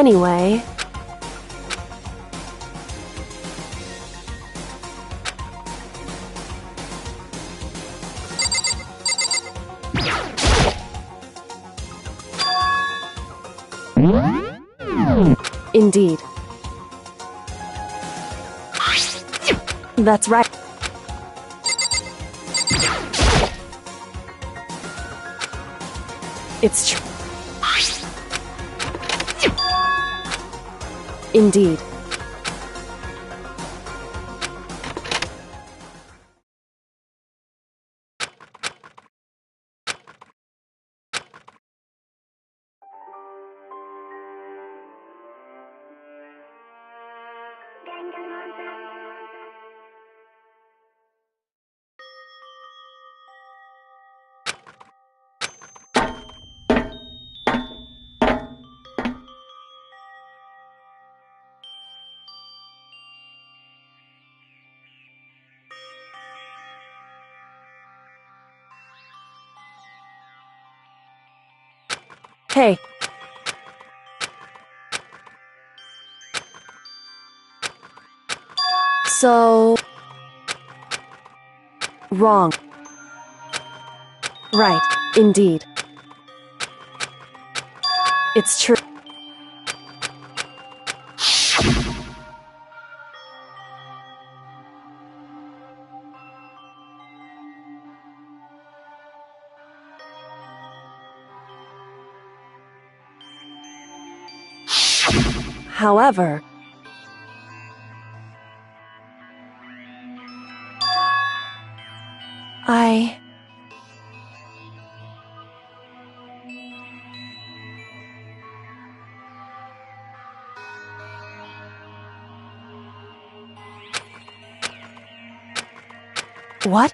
Anyway, indeed. That's right. It's true. Indeed. Hey. So... wrong. Right, indeed. It's true. However, What?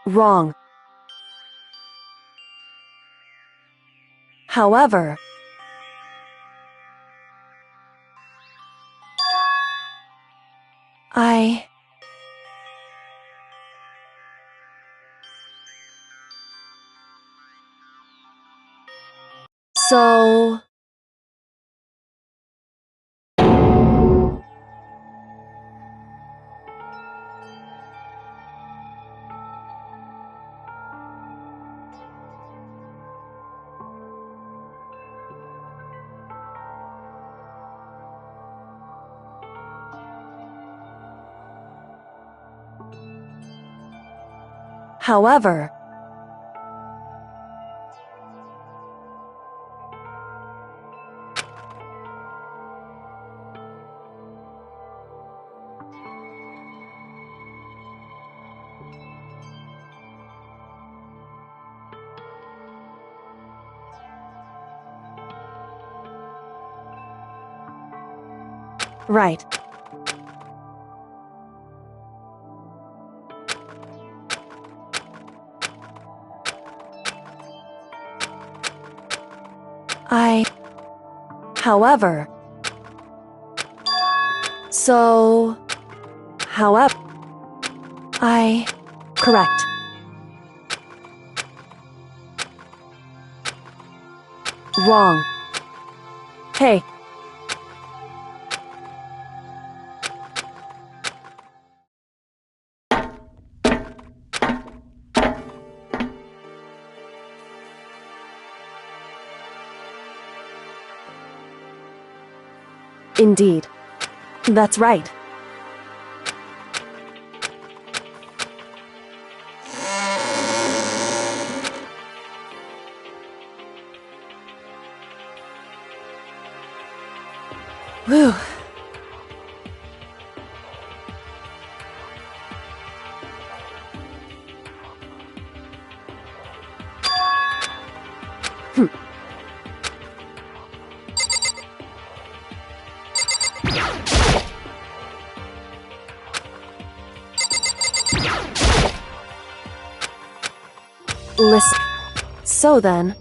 Wrong. However, I... So... However... Right. However... So... However... Correct. Wrong. Hey. Indeed. That's right. Whew. Listen. So then,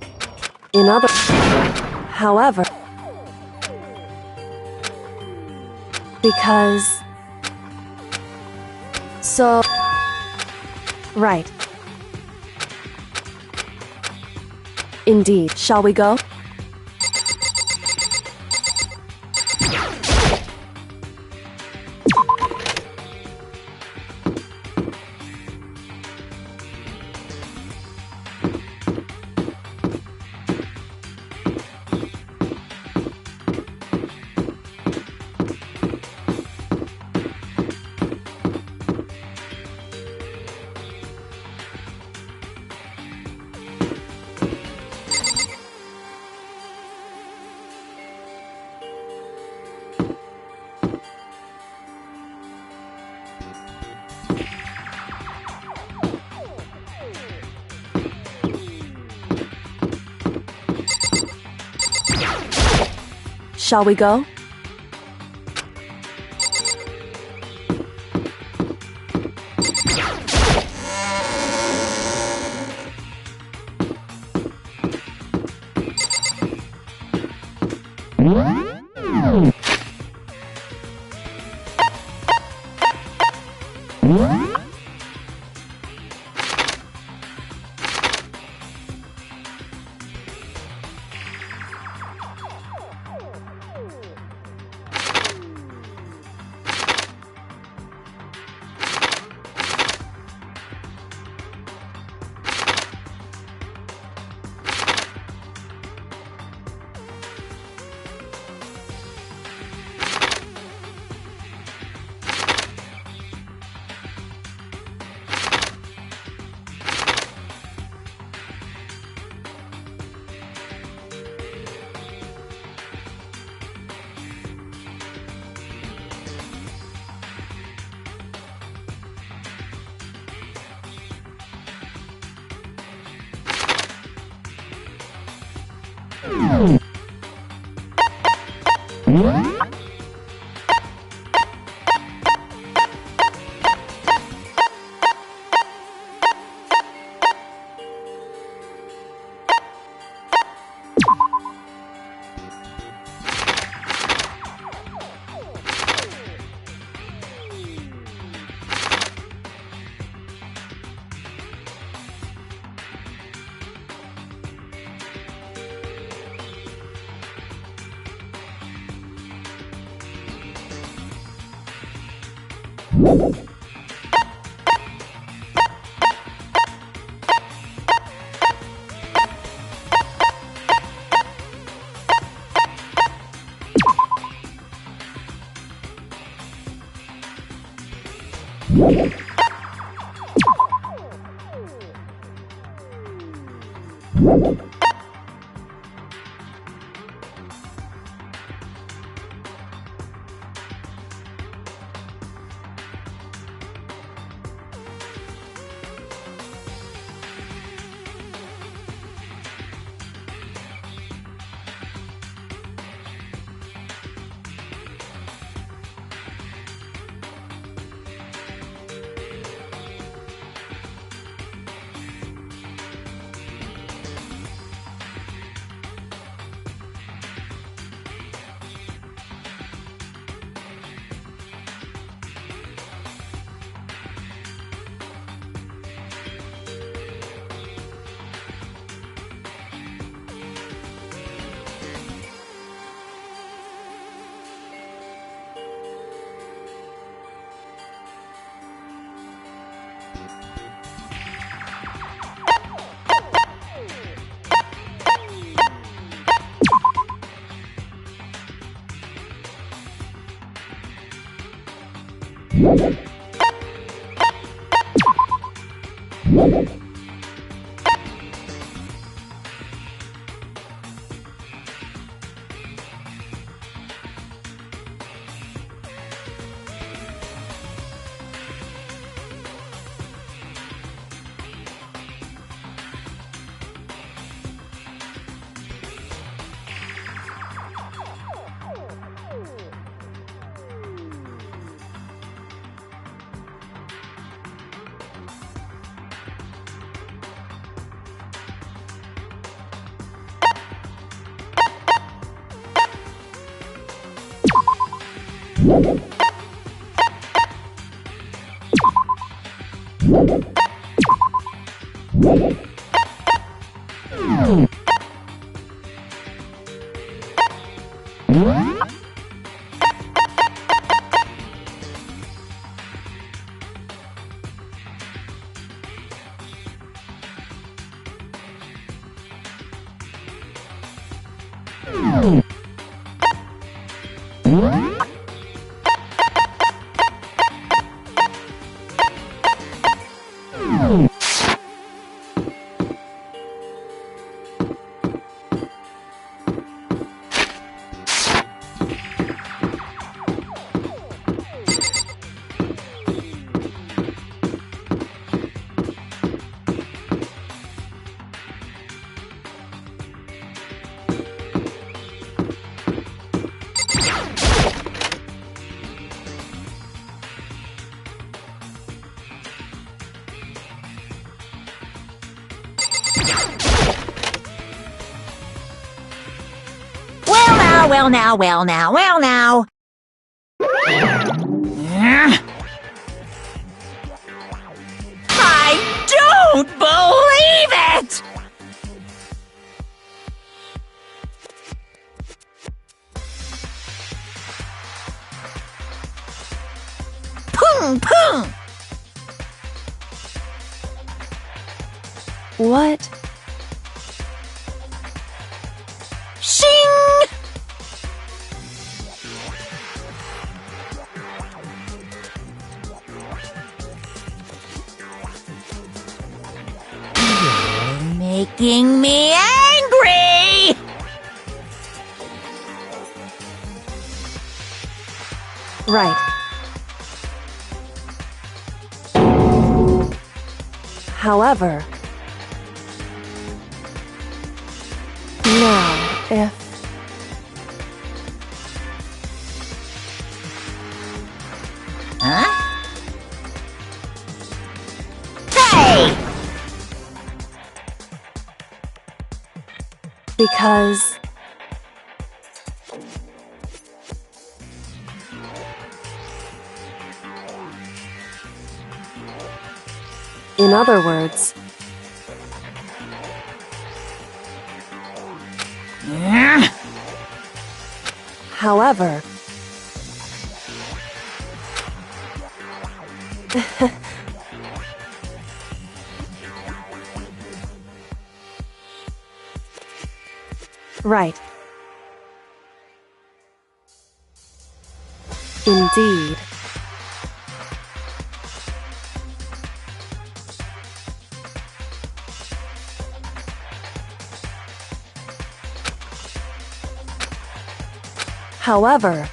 in other... However... Because... So... Right. Indeed. Shall we go? Shall we go? Well now. I don't believe it! Pung! What? Shing! You're making me angry! Right. However, now, if... Huh? Hey! Because... In other words, however, Right. Indeed. However,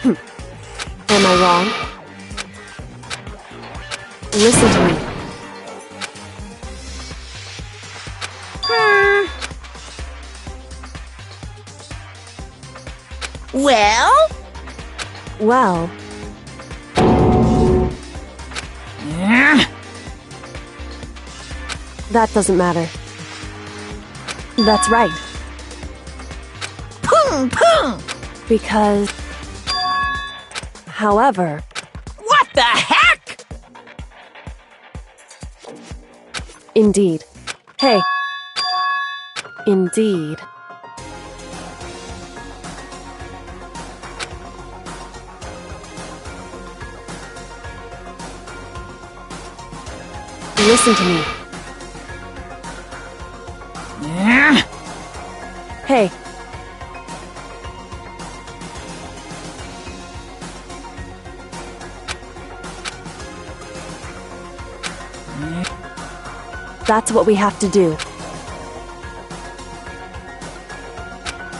am I wrong? Listen to me. Well? Well, that doesn't matter. That's right. Pung pung! Because, however, What the heck? indeed. Hey. Indeed. Listen to me. Hey. That's what we have to do.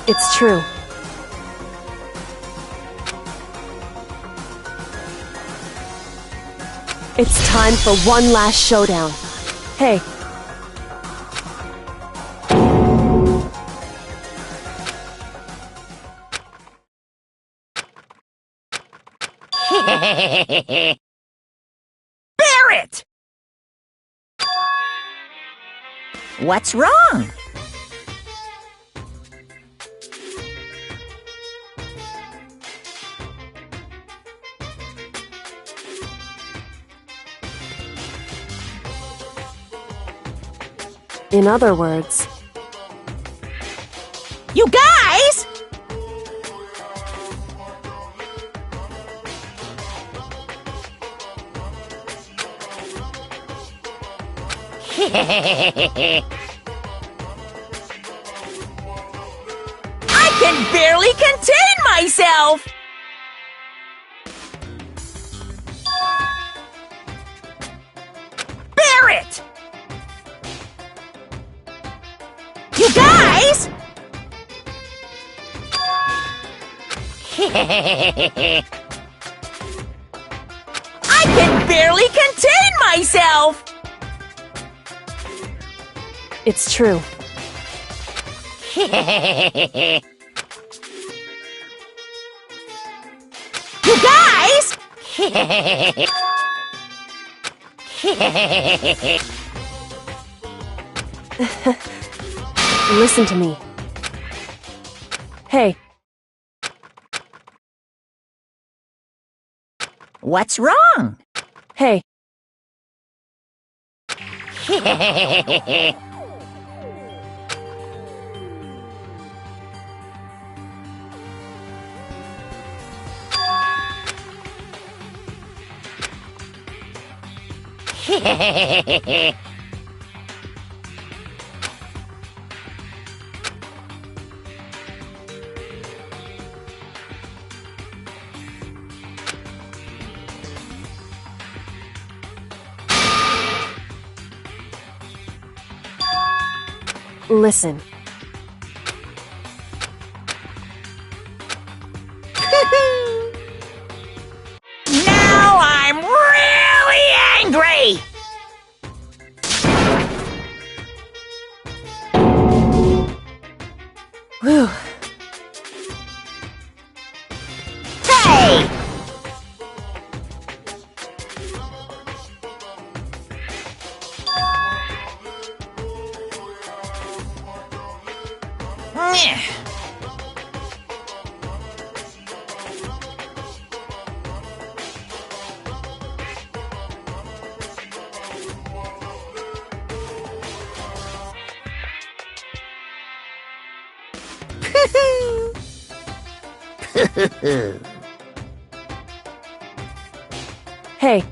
It's true. It's time for one last showdown. Hey. Barrett! What's wrong? In other words, You guys! I can barely contain myself! Barrett! You guys! I can barely contain myself! it's true. You guys! Listen to me. Hey. What's wrong? Hey. Listen. Now I'm really angry! Whew. Hey! Hey.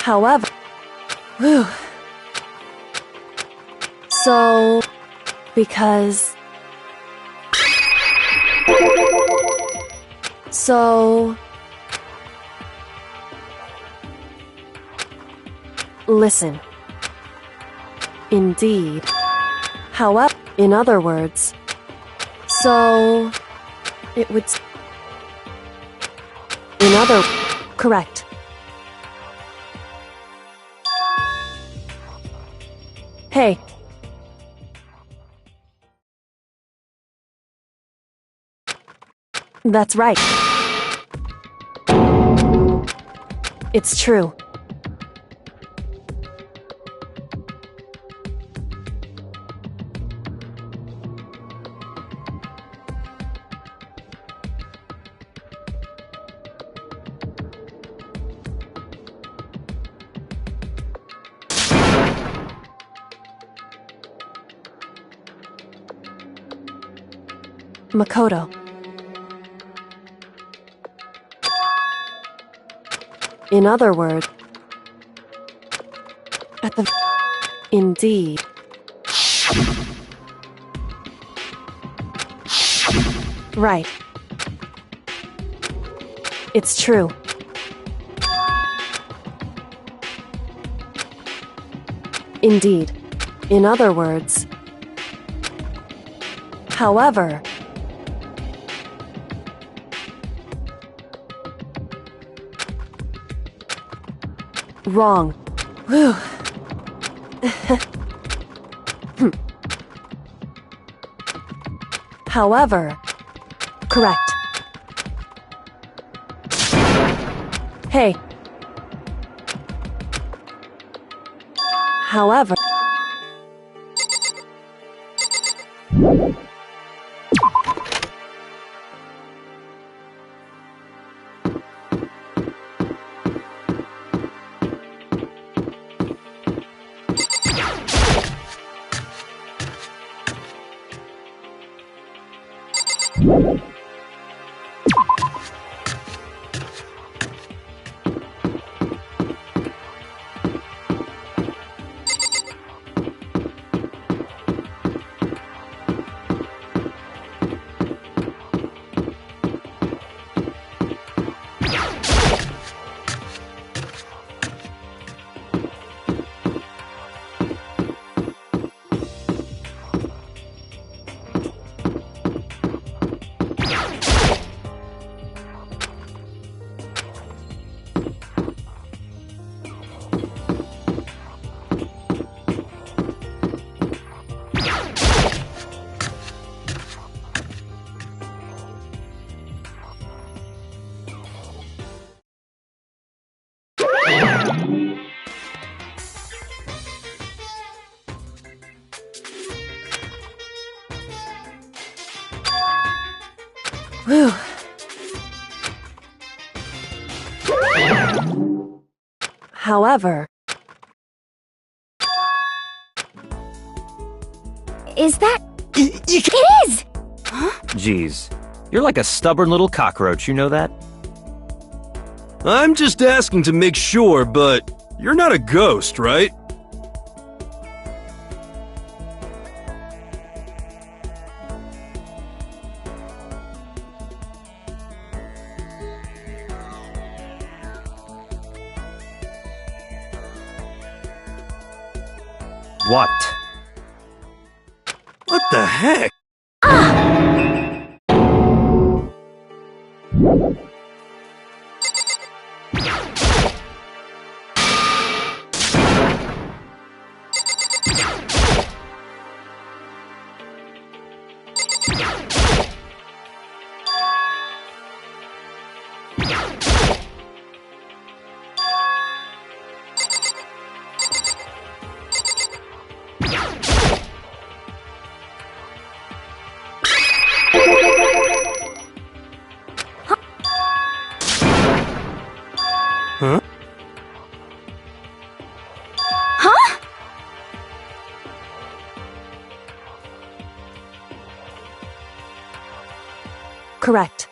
However, whew. So, because, so, listen, indeed, however, in other words, so, it would, in other, correct. Hey. That's right. It's true. Makoto. In other words, at the... Indeed. Right. It's true. Indeed. In other words. However... Wrong. Whew. However, correct. Hey. However. Whew. However... Is that... It is! Huh? Jeez, you're like a stubborn little cockroach, you know that? I'm just asking to make sure, but you're not a ghost, right? What? What the heck? correct.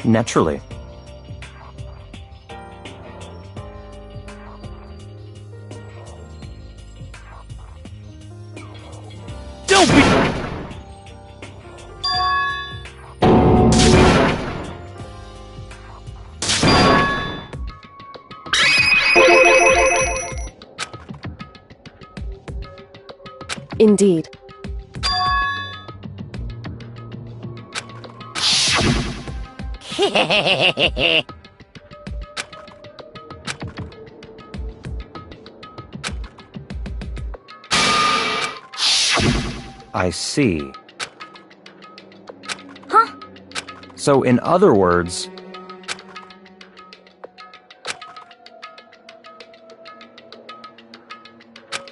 Naturally. Don't be... Indeed. I see. Huh? So, in other words...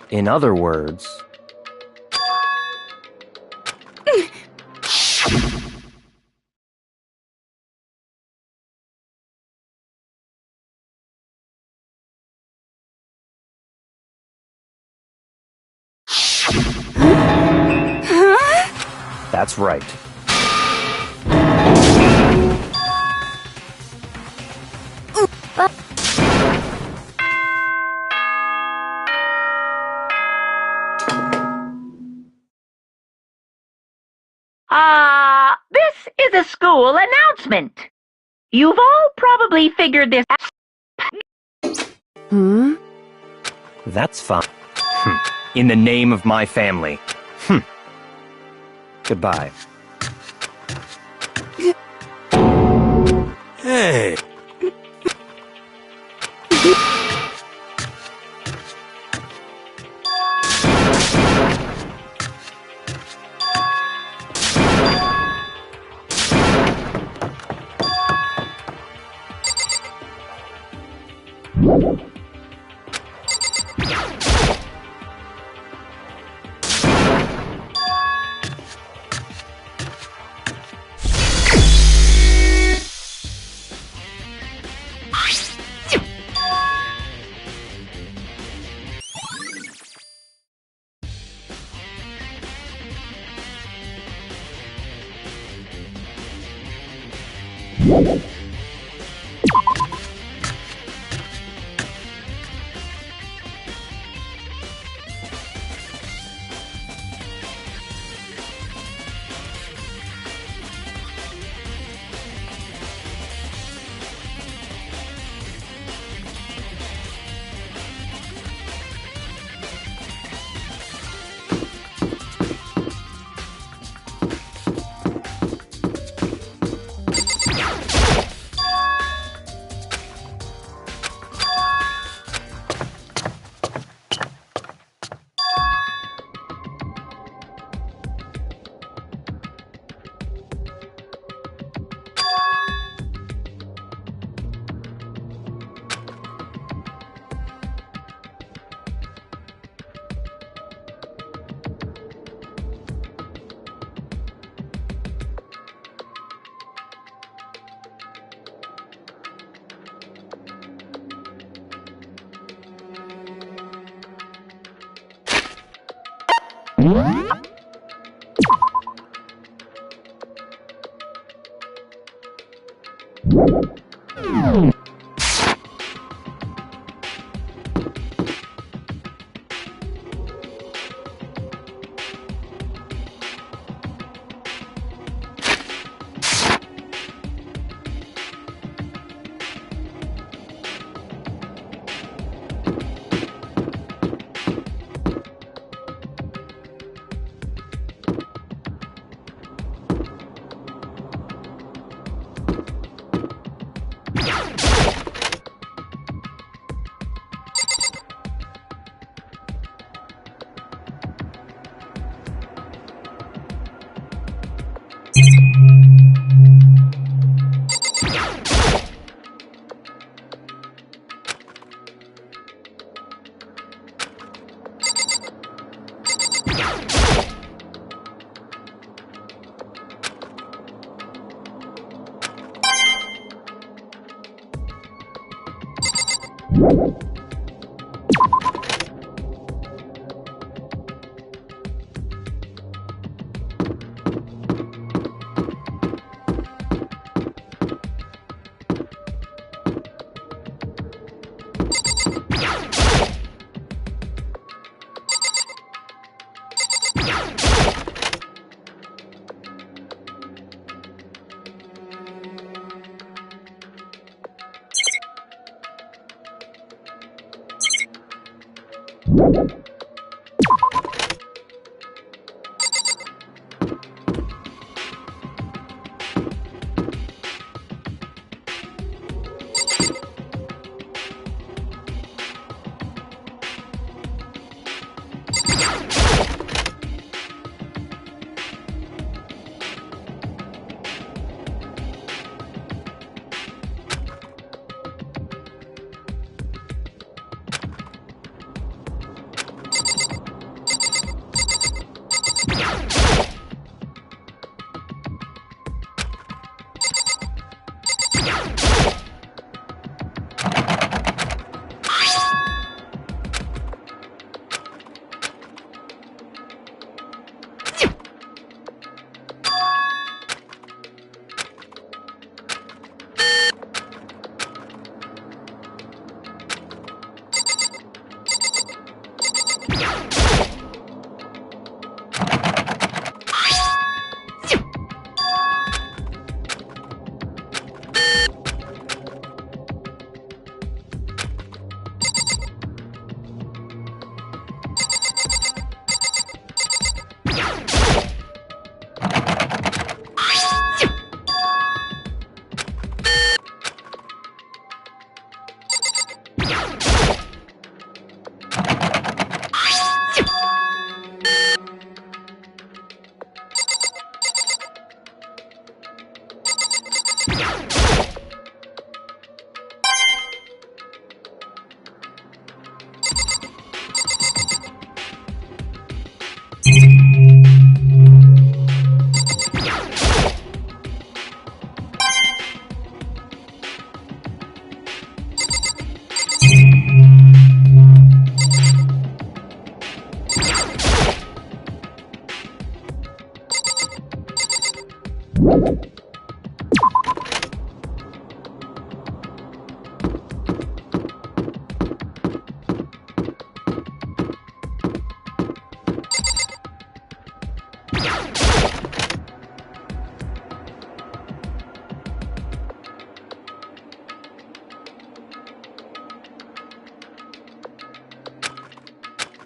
In other words... That's right. This is a school announcement. You've all probably figured this out. Hmm? That's fine. In the name of my family. Goodbye. Hey!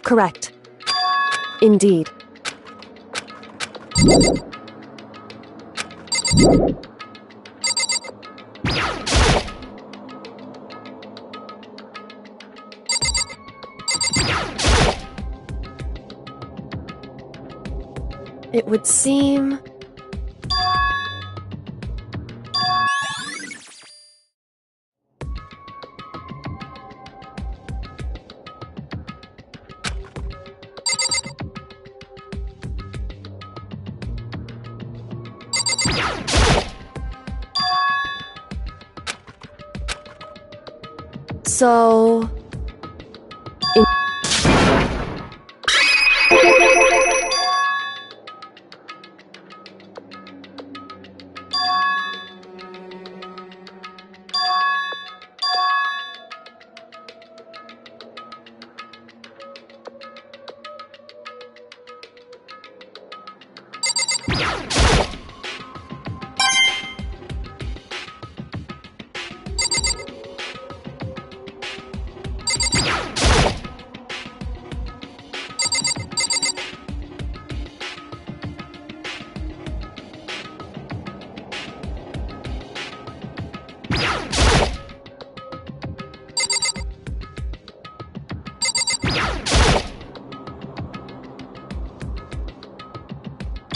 Correct. Indeed. It would seem... So...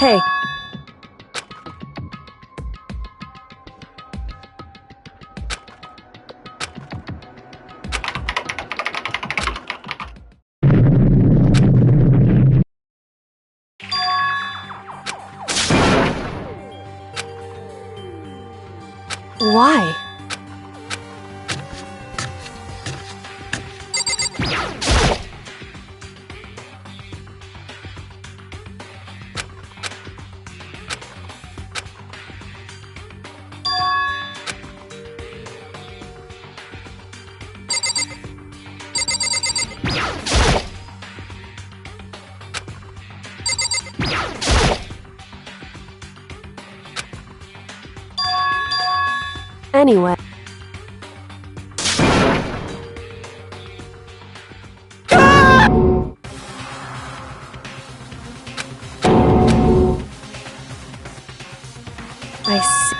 Hey. Why? Anyway. Ah! I see.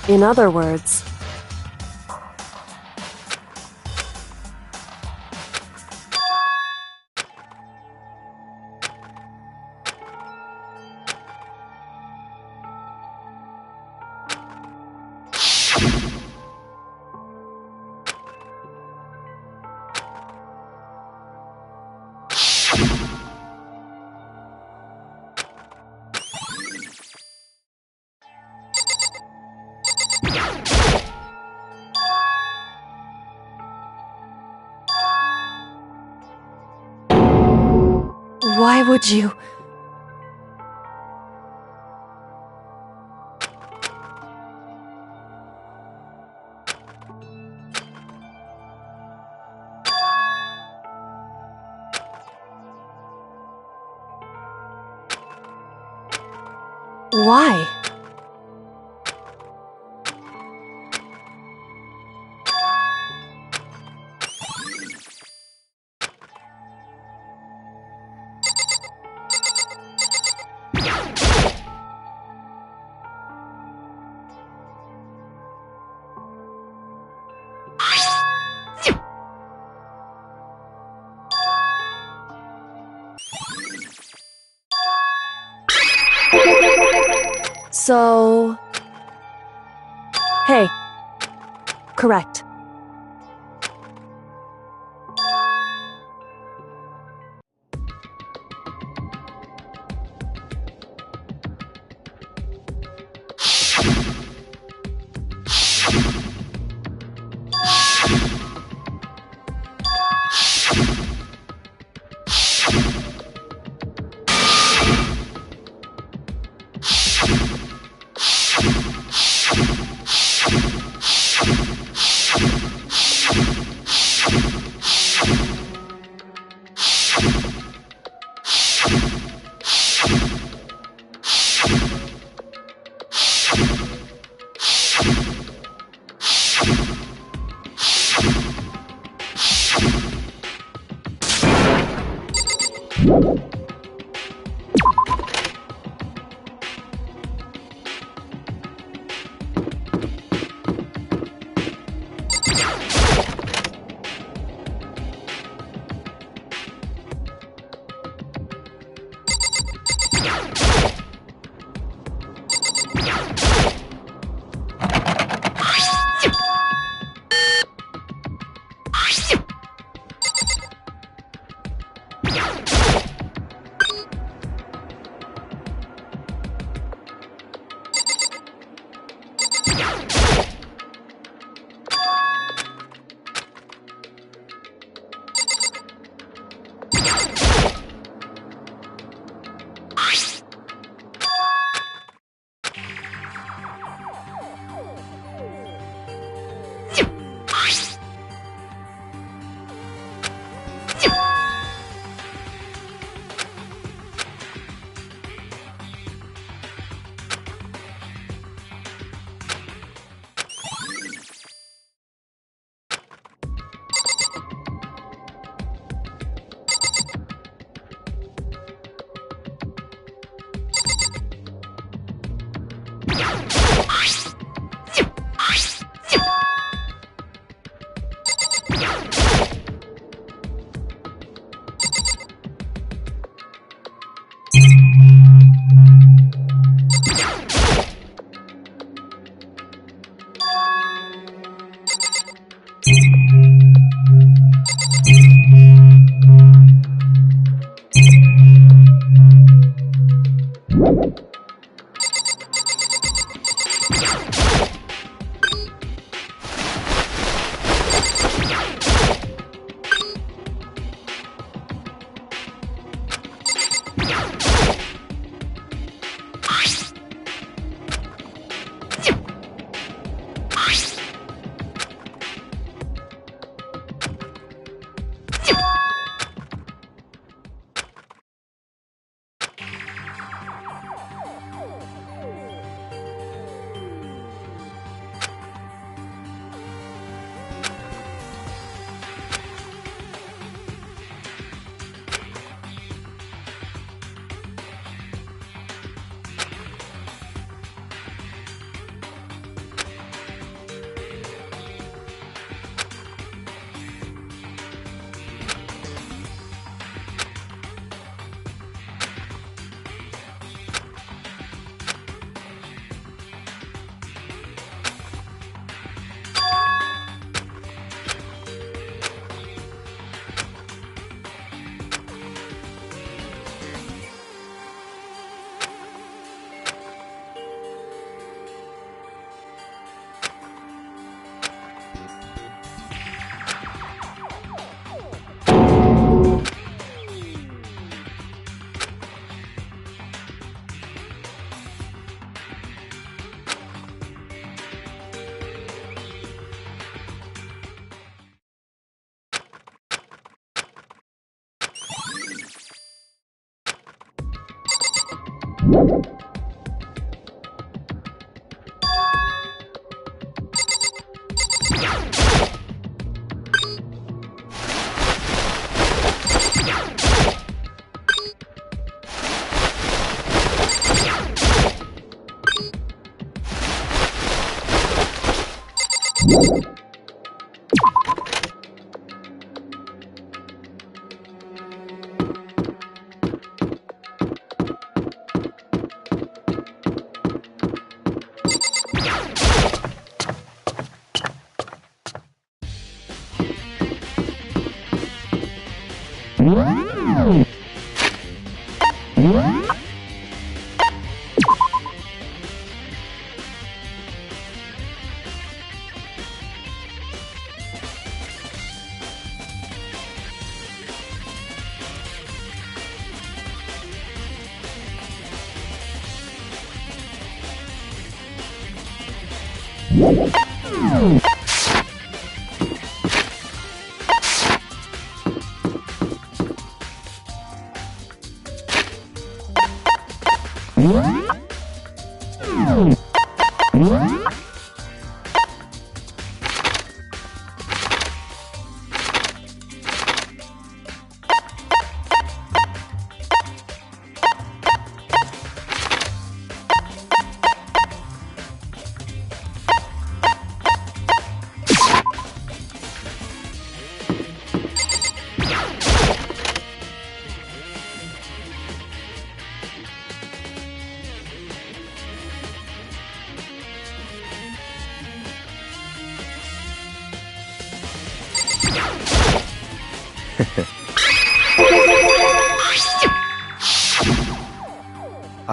In other words, why would you? Why? So... Hey. Correct.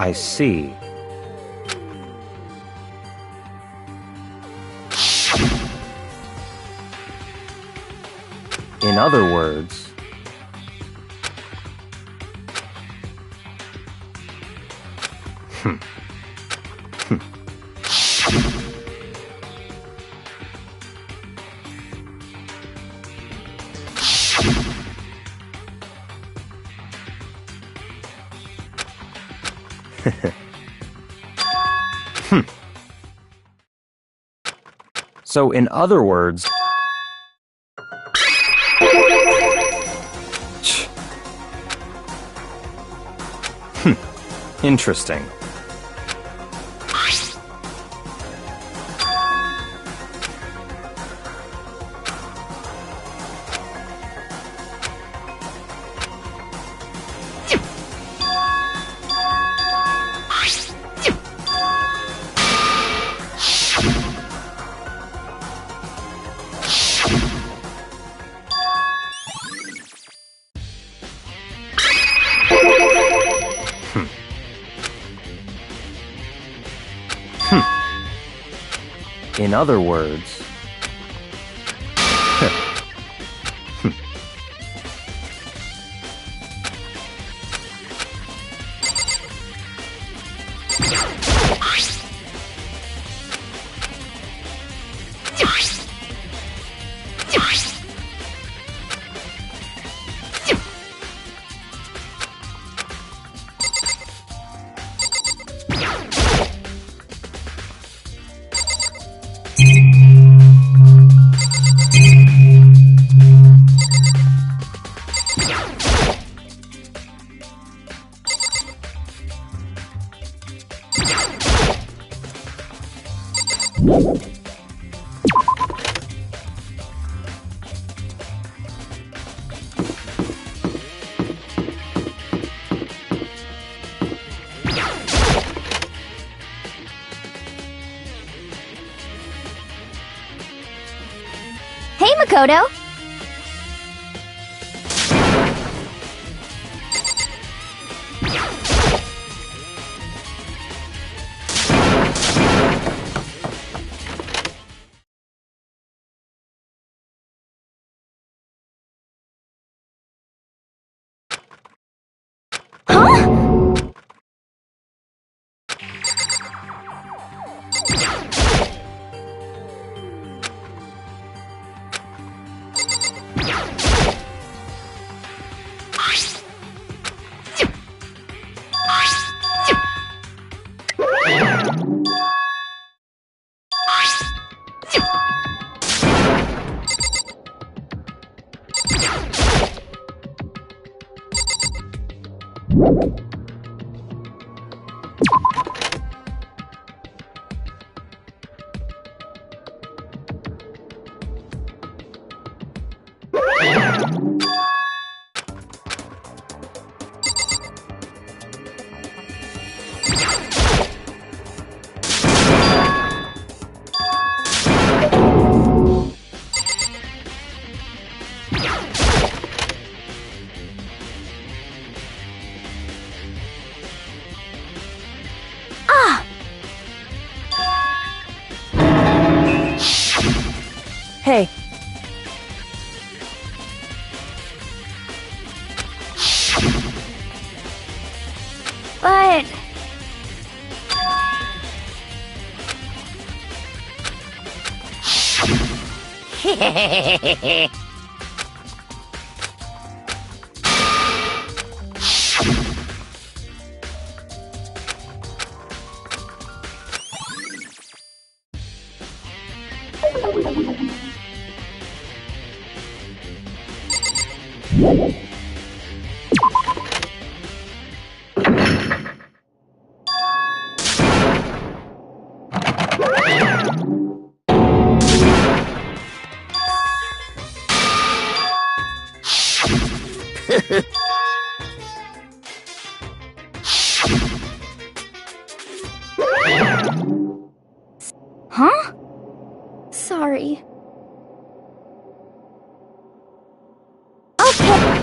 I see. In other words, So, in other words, interesting. In other words, Hey, Makoto! Hey. But... Huh? Sorry. Okay.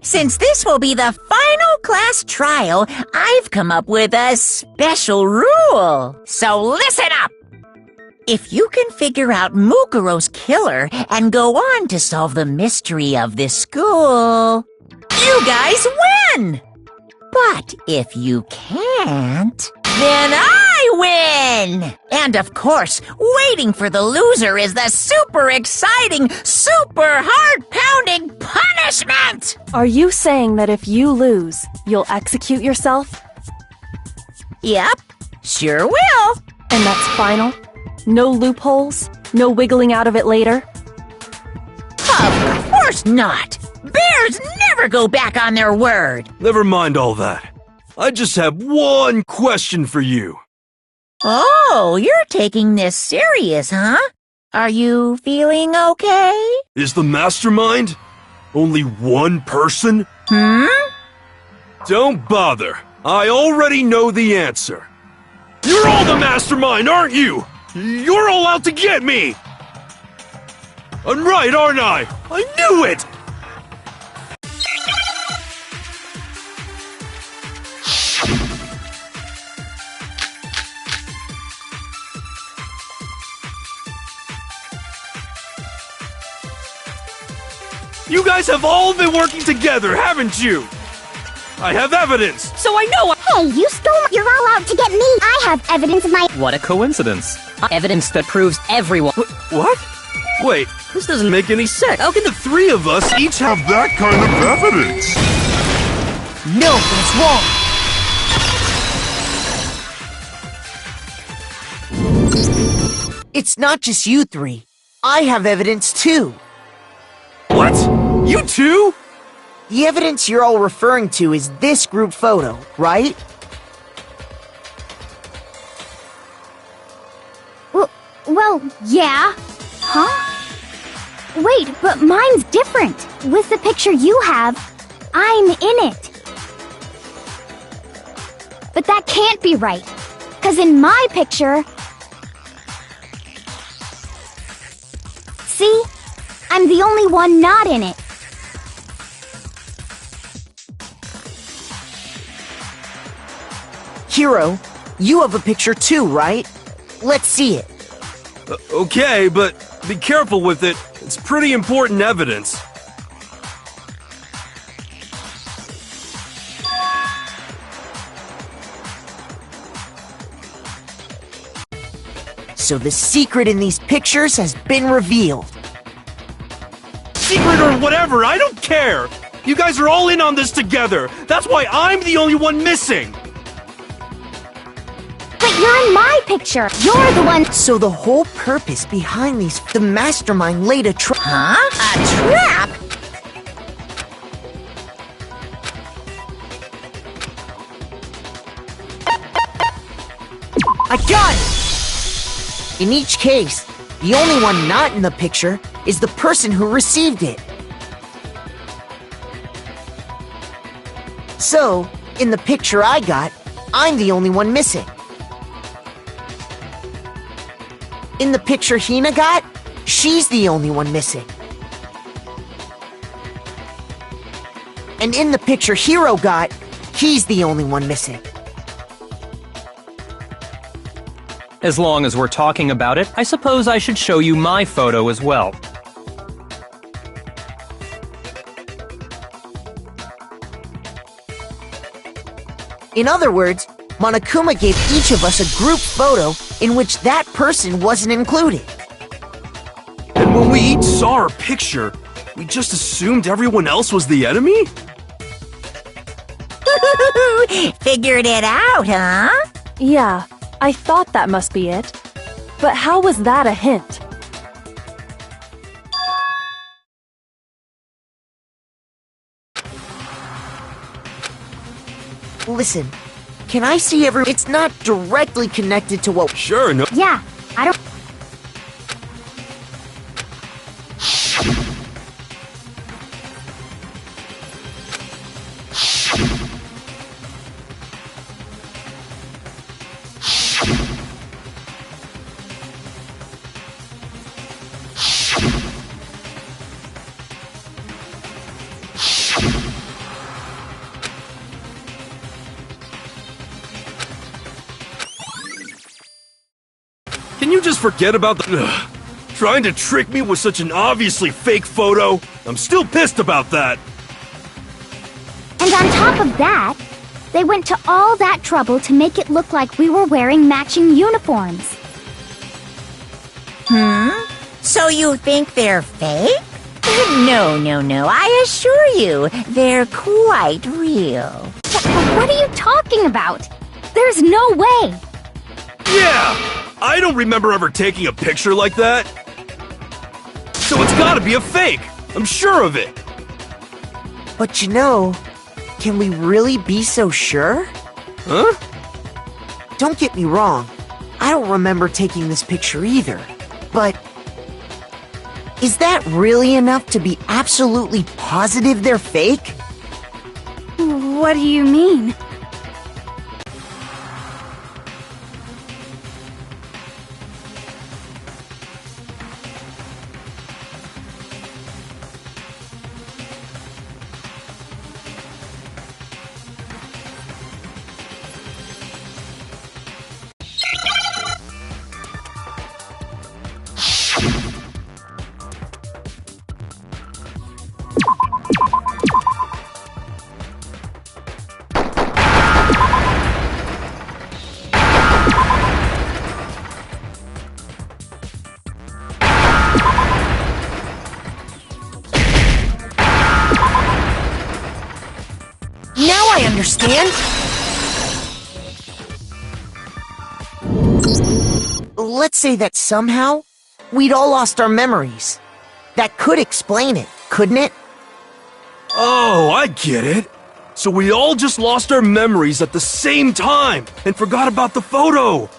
Since this will be the final class trial, I've come up with a special rule. So listen up! If you can figure out Mukuro's killer and go on to solve the mystery of this school, you guys win! But if you can't, then I win! And of course, waiting for the loser is the super exciting, super heart-pounding punishment! Are you saying that if you lose, you'll execute yourself? Yep, sure will. And that's final? No loopholes? No wiggling out of it later? Of course not! Bears never go back on their word! Never mind all that. I just have one question for you. Oh, you're taking this serious, huh? Are you feeling okay? Is the mastermind only one person? Don't bother. I already know the answer. You're all the mastermind, aren't you? You're all out to get me! I'm right, aren't I? I knew it! You guys have all been working together, haven't you? I have evidence! So I know Hey, you stole. You're all out to get me. I have evidence of my. What a coincidence. Evidence that proves everyone. What? Wait, this doesn't make any sense. How can the three of us each have that kind of evidence? No, that's wrong. It's not just you three. I have evidence too. What? You too? The evidence you're all referring to is this group photo, right? Well, yeah. Huh? Wait, but mine's different. With the picture you have, I'm in it. But that can't be right. 'Cause in my picture... See? I'm the only one not in it. Hiro, you have a picture too, right? Let's see it. Okay, but be careful with it. It's pretty important evidence. So the secret in these pictures has been revealed. Secret or whatever, I don't care! You guys are all in on this together! That's why I'm the only one missing! But you're in my picture. You're the one... So the whole purpose behind these... The mastermind laid a trap... Huh? A trap? I got it! In each case, the only one not in the picture is the person who received it. So, in the picture I got, I'm the only one missing. In the picture Hina got, she's the only one missing. And in the picture Hiro got, he's the only one missing. As long as we're talking about it, I suppose I should show you my photo as well. In other words, Monokuma gave each of us a group photo in which that person wasn't included. When we each saw our picture, we just assumed everyone else was the enemy? Figured it out, huh? Yeah, I thought that must be it. But how was that a hint? Listen, can I see every... It's not directly connected to what... Sure, no. Yeah, I don't... Can you just forget about the... Ugh. Trying to trick me with such an obviously fake photo? I'm still pissed about that. And on top of that, they went to all that trouble to make it look like we were wearing matching uniforms. So you think they're fake? No, I assure you, they're quite real. What are you talking about? There's no way! Yeah! I don't remember ever taking a picture like that. So it's gotta be a fake! I'm sure of it! But you know, can we really be so sure? Huh? Don't get me wrong, I don't remember taking this picture either. But... is that really enough to be absolutely positive they're fake? What do you mean? Now I understand! Let's say that somehow, we'd all lost our memories. That could explain it, couldn't it? Oh, I get it. So we all just lost our memories at the same time and forgot about the photo.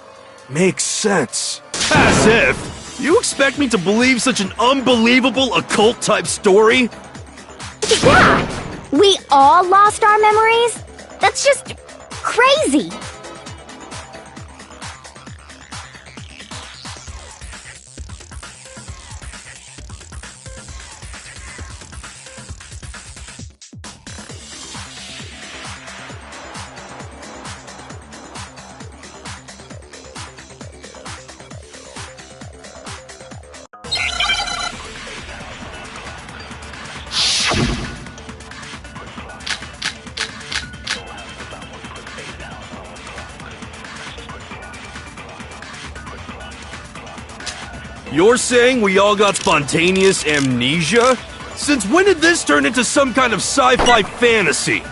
Makes sense. As if. You expect me to believe such an unbelievable occult-type story? Yeah! We all lost our memories? That's just crazy! You're saying we all got spontaneous amnesia? Since when did this turn into some kind of sci-fi fantasy?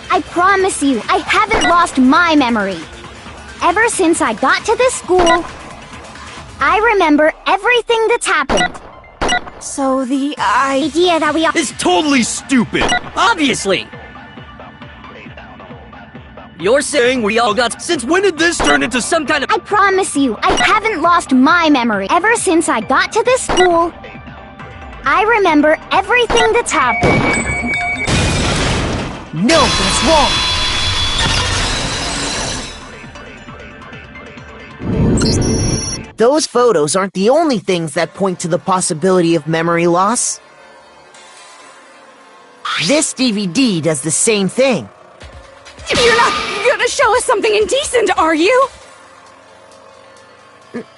I promise you, I haven't lost my memory. Ever since I got to this school, I remember everything that's happened. So the idea that we all— It's totally stupid! Obviously! You're saying we all got... Since when did this turn into some kind of... I promise you, I haven't lost my memory. Ever since I got to this school, I remember everything that's happened. No, that's wrong! Those photos aren't the only things that point to the possibility of memory loss. This DVD does the same thing. You're not gonna show us something indecent, are you?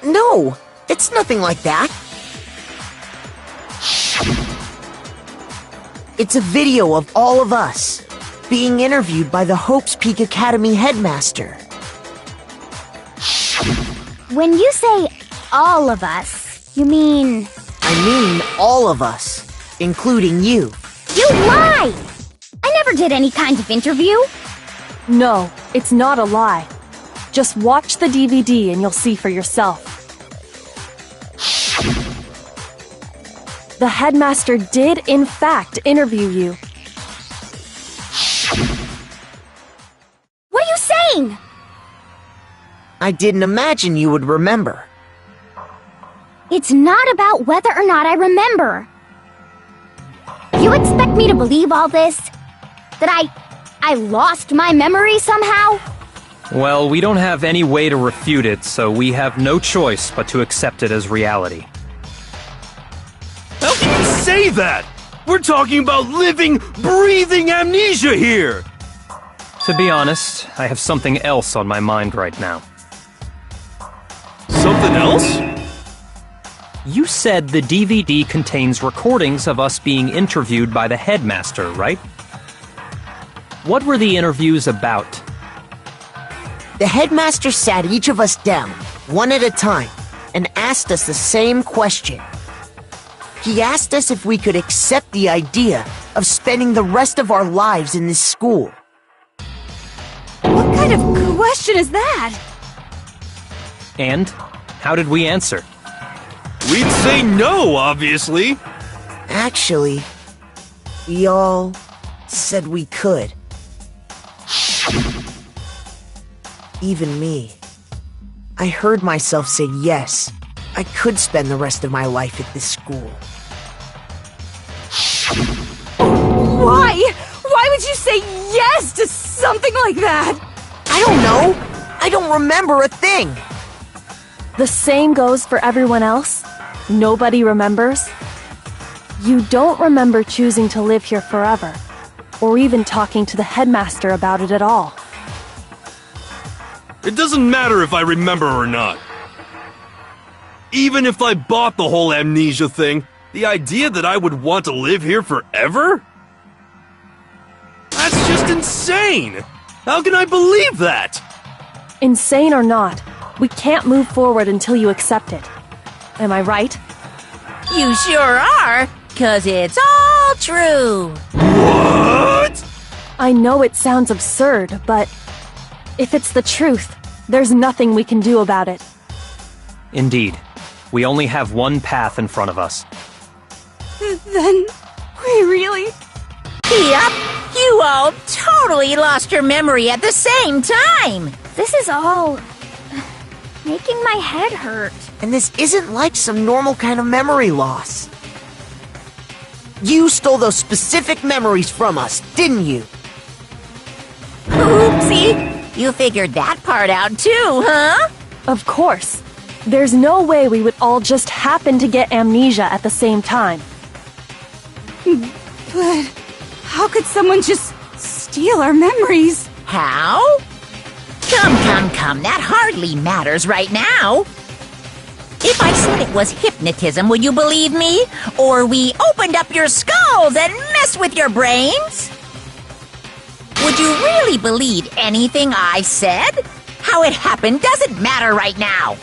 No, it's nothing like that. It's a video of all of us being interviewed by the Hope's Peak Academy headmaster. When you say all of us, you mean I mean all of us, including you. You lied! I never did any kind of interview. No, it's not a lie. Just watch the DVD and you'll see for yourself. The headmaster did, in fact, interview you. What are you saying? I didn't imagine you would remember. It's not about whether or not I remember. You expect me to believe all this? That I lost my memory somehow? Well, we don't have any way to refute it, so we have no choice but to accept it as reality. How can you say that? We're talking about living, breathing amnesia here! To be honest, I have something else on my mind right now. Something else? You said the DVD contains recordings of us being interviewed by the headmaster, right? What were the interviews about? The headmaster sat each of us down, one at a time, and asked us the same question. He asked us if we could accept the idea of spending the rest of our lives in this school. What kind of question is that? And how did we answer? We'd say no, obviously. Actually, we all said we could. Even me. I heard myself say yes. I could spend the rest of my life at this school. Why? Why would you say yes to something like that? I don't know. I don't remember a thing. The same goes for everyone else? Nobody remembers? You don't remember choosing to live here forever, or even talking to the headmaster about it at all. It doesn't matter if I remember or not. Even if I bought the whole amnesia thing, the idea that I would want to live here forever? That's just insane! How can I believe that? Insane or not, we can't move forward until you accept it. Am I right? You sure are, 'cause it's all true. What? I know it sounds absurd, but if it's the truth, there's nothing we can do about it. Indeed. We only have one path in front of us. Then we really... Yep, you all totally lost your memory at the same time. This is all... making my head hurt. And this isn't like some normal kind of memory loss. You stole those specific memories from us, didn't you? Oopsie, you figured that part out too, huh? Of course. There's no way we would all just happen to get amnesia at the same time. But how could someone just steal our memories? How? Come, that hardly matters right now. If I said it was hypnotism, would you believe me? Or we opened up your skulls and messed with your brains? Would you really believe anything I said? How it happened doesn't matter right now.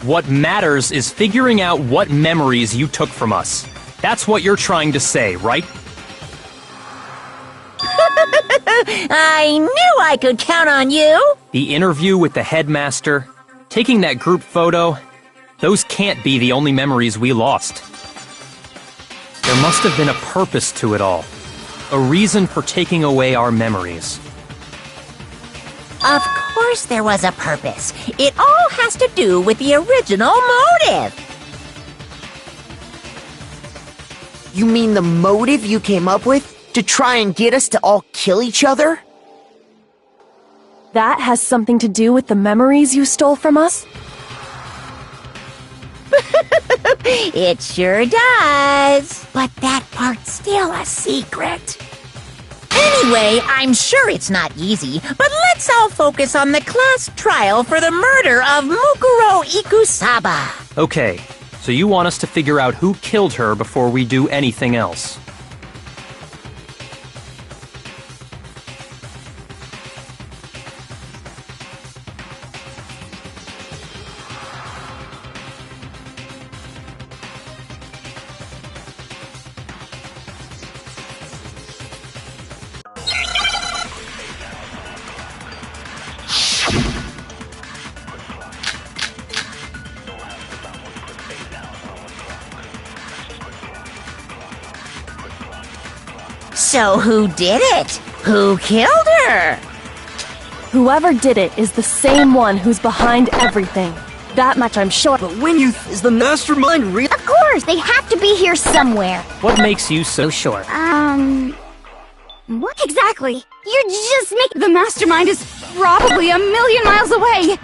What matters is figuring out what memories you took from us. That's what you're trying to say, right? I knew I could count on you. The interview with the headmaster, taking that group photo, those can't be the only memories we lost. There must have been a purpose to it all. A reason for taking away our memories. Of course there was a purpose. It all has to do with the original motive. You mean the motive you came up with? To try and get us to all kill each other? That has something to do with the memories you stole from us? It sure does. But that part's still a secret. Anyway, I'm sure it's not easy, but let's all focus on the class trial for the murder of Mukuro Ikusaba. Okay, so you want us to figure out who killed her before we do anything else. So who did it? Who killed her? Whoever did it is the same one who's behind everything. That much I'm sure. But is the mastermind real? Of course, they have to be here somewhere. What makes you so sure? What exactly? You're just making... The mastermind is probably a million miles away.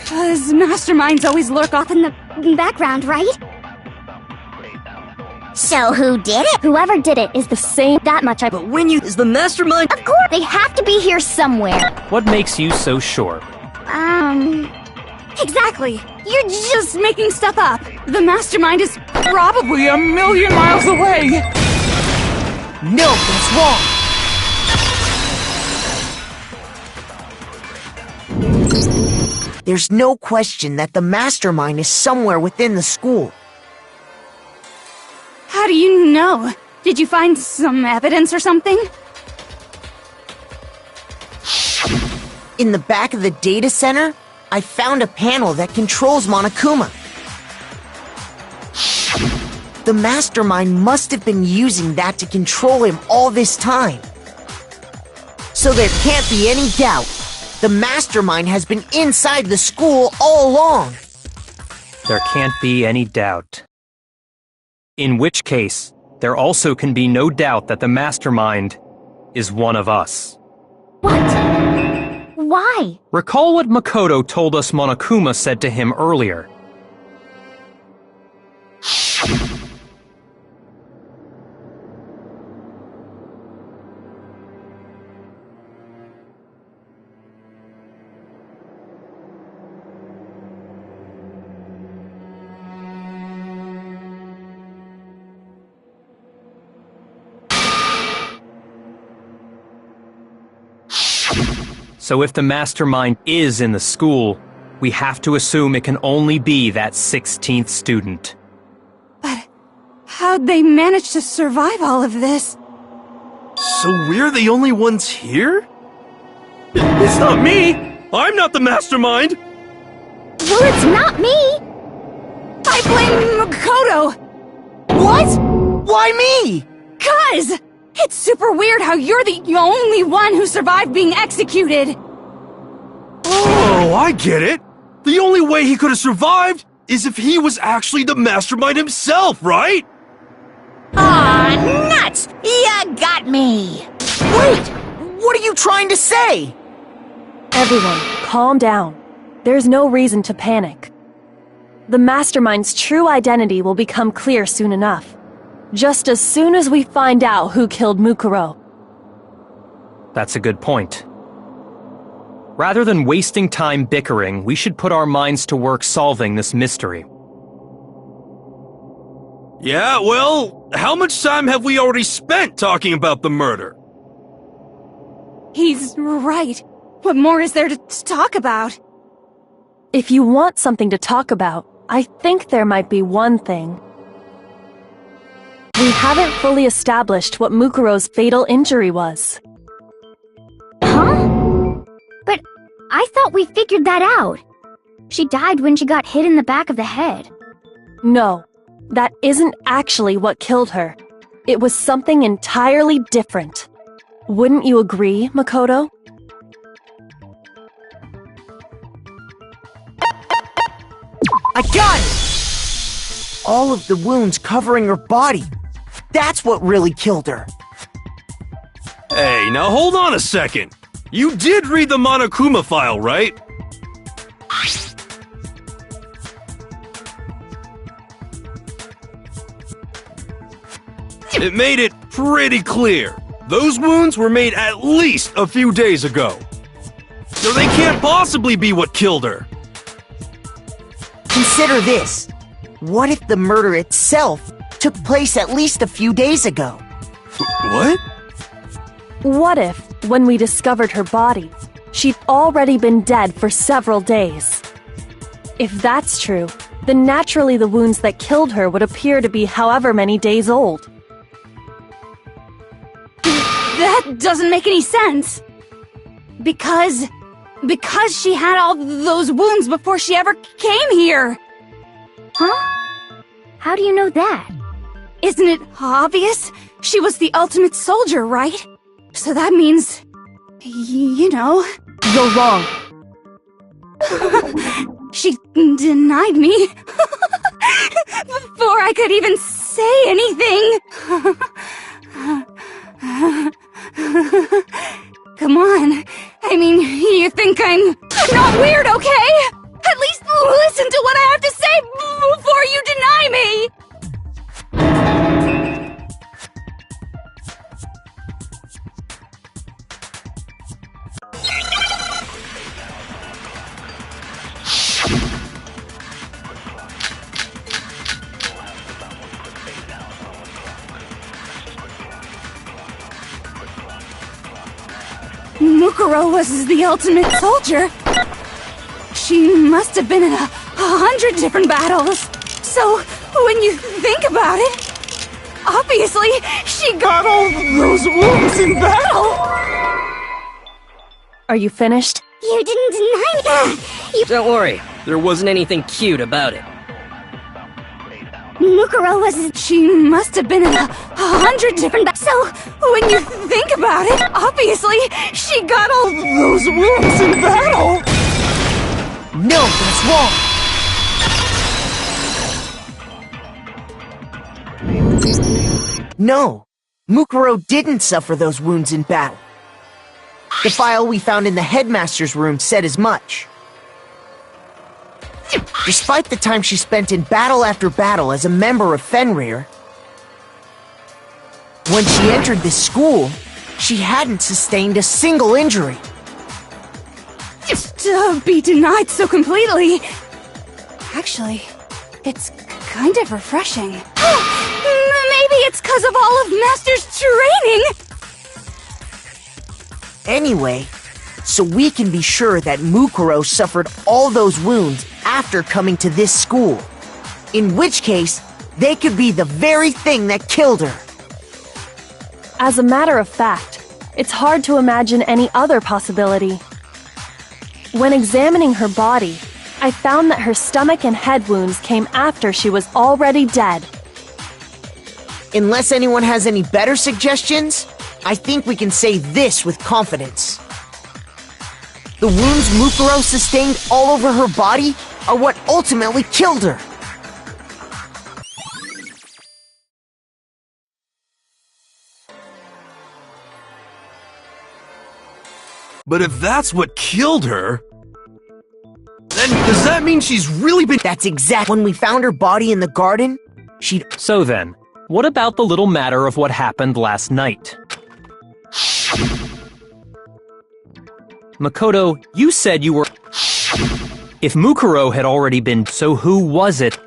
'Cause masterminds always lurk off in the background, right? So who did it? Whoever did it is the same... That much I... But is the mastermind? Of course, they have to be here somewhere. What makes you so sure? Exactly. You're just making stuff up. The mastermind is probably a million miles away. No, that's wrong. There's no question that the mastermind is somewhere within the school. How do you know? Did you find some evidence or something? In the back of the data center, I found a panel that controls Monokuma. The mastermind must have been using that to control him all this time. So there can't be any doubt. The mastermind has been inside the school all along. There can't be any doubt. In which case, there also can be no doubt that the mastermind is one of us. What? Why? Recall what Makoto told us Monokuma said to him earlier. So if the mastermind is in the school, we have to assume it can only be that 16th student. But how'd they manage to survive all of this? So we're the only ones here? It's not me! I'm not the mastermind! Well, it's not me! I blame Makoto! What? Why me? 'Cause it's super weird how you're the only one who survived being executed! Oh, I get it! The only way he could have survived is if he was actually the mastermind himself, right? Aw, nuts! You got me! Wait! What are you trying to say? Everyone, calm down. There's no reason to panic. The mastermind's true identity will become clear soon enough. Just as soon as we find out who killed Mukuro. That's a good point. Rather than wasting time bickering, we should put our minds to work solving this mystery. Yeah, well, how much time have we already spent talking about the murder? He's right. What more is there to talk about? If you want something to talk about, I think there might be one thing. We haven't fully established what Mukuro's fatal injury was. Huh? But I thought we figured that out. She died when she got hit in the back of the head. No, that isn't actually what killed her. It was something entirely different. Wouldn't you agree, Makoto? I got it! All of the wounds covering her body. That's what really killed her. Hey, now hold on a second. You did read the Monokuma file, right? It made it pretty clear. Those wounds were made at least a few days ago. So they can't possibly be what killed her. Consider this. What if the murder itself took place at least a few days ago? What? What if, when we discovered her body, she'd already been dead for several days? If that's true, then naturally the wounds that killed her would appear to be however many days old. That doesn't make any sense. Because she had all those wounds before she ever came here. Huh? How do you know that? Isn't it obvious? she was the ultimate soldier, right? So that means, you know... You're wrong. She denied me before I could even say anything. Come on. I mean, you think I'm not weird, okay? At least listen to what I have to say before you deny me! Mukuro was the ultimate soldier. She must have been in 100 different battles. So, when you think about it, obviously, she got all those wounds in battle. Are you finished? You didn't deny me. Don't worry, there wasn't anything cute about it. Mukuro was... She must have been in 100 different So, when you think about it, obviously, she got all those wounds in battle. No, that's wrong! No, Mukuro didn't suffer those wounds in battle. The file we found in the headmaster's room said as much. Despite the time she spent in battle after battle as a member of Fenrir, when she entered this school, she hadn't sustained a single injury. To be denied so completely... Actually, it's kind of refreshing. Maybe it's because of all of Master's training! Anyway, so we can be sure that Mukuro suffered all those wounds after coming to this school. In which case, they could be the very thing that killed her. As a matter of fact, it's hard to imagine any other possibility. When examining her body, I found that her stomach and head wounds came after she was already dead. Unless anyone has any better suggestions, I think we can say this with confidence. The wounds Mukuro sustained all over her body are what ultimately killed her. But if that's what killed her, then does that mean she's really been— That's exact. When we found her body in the garden, she'd— So then, what about the little matter of what happened last night? Makoto, you said you were— If Mukuro had already been, so who was it?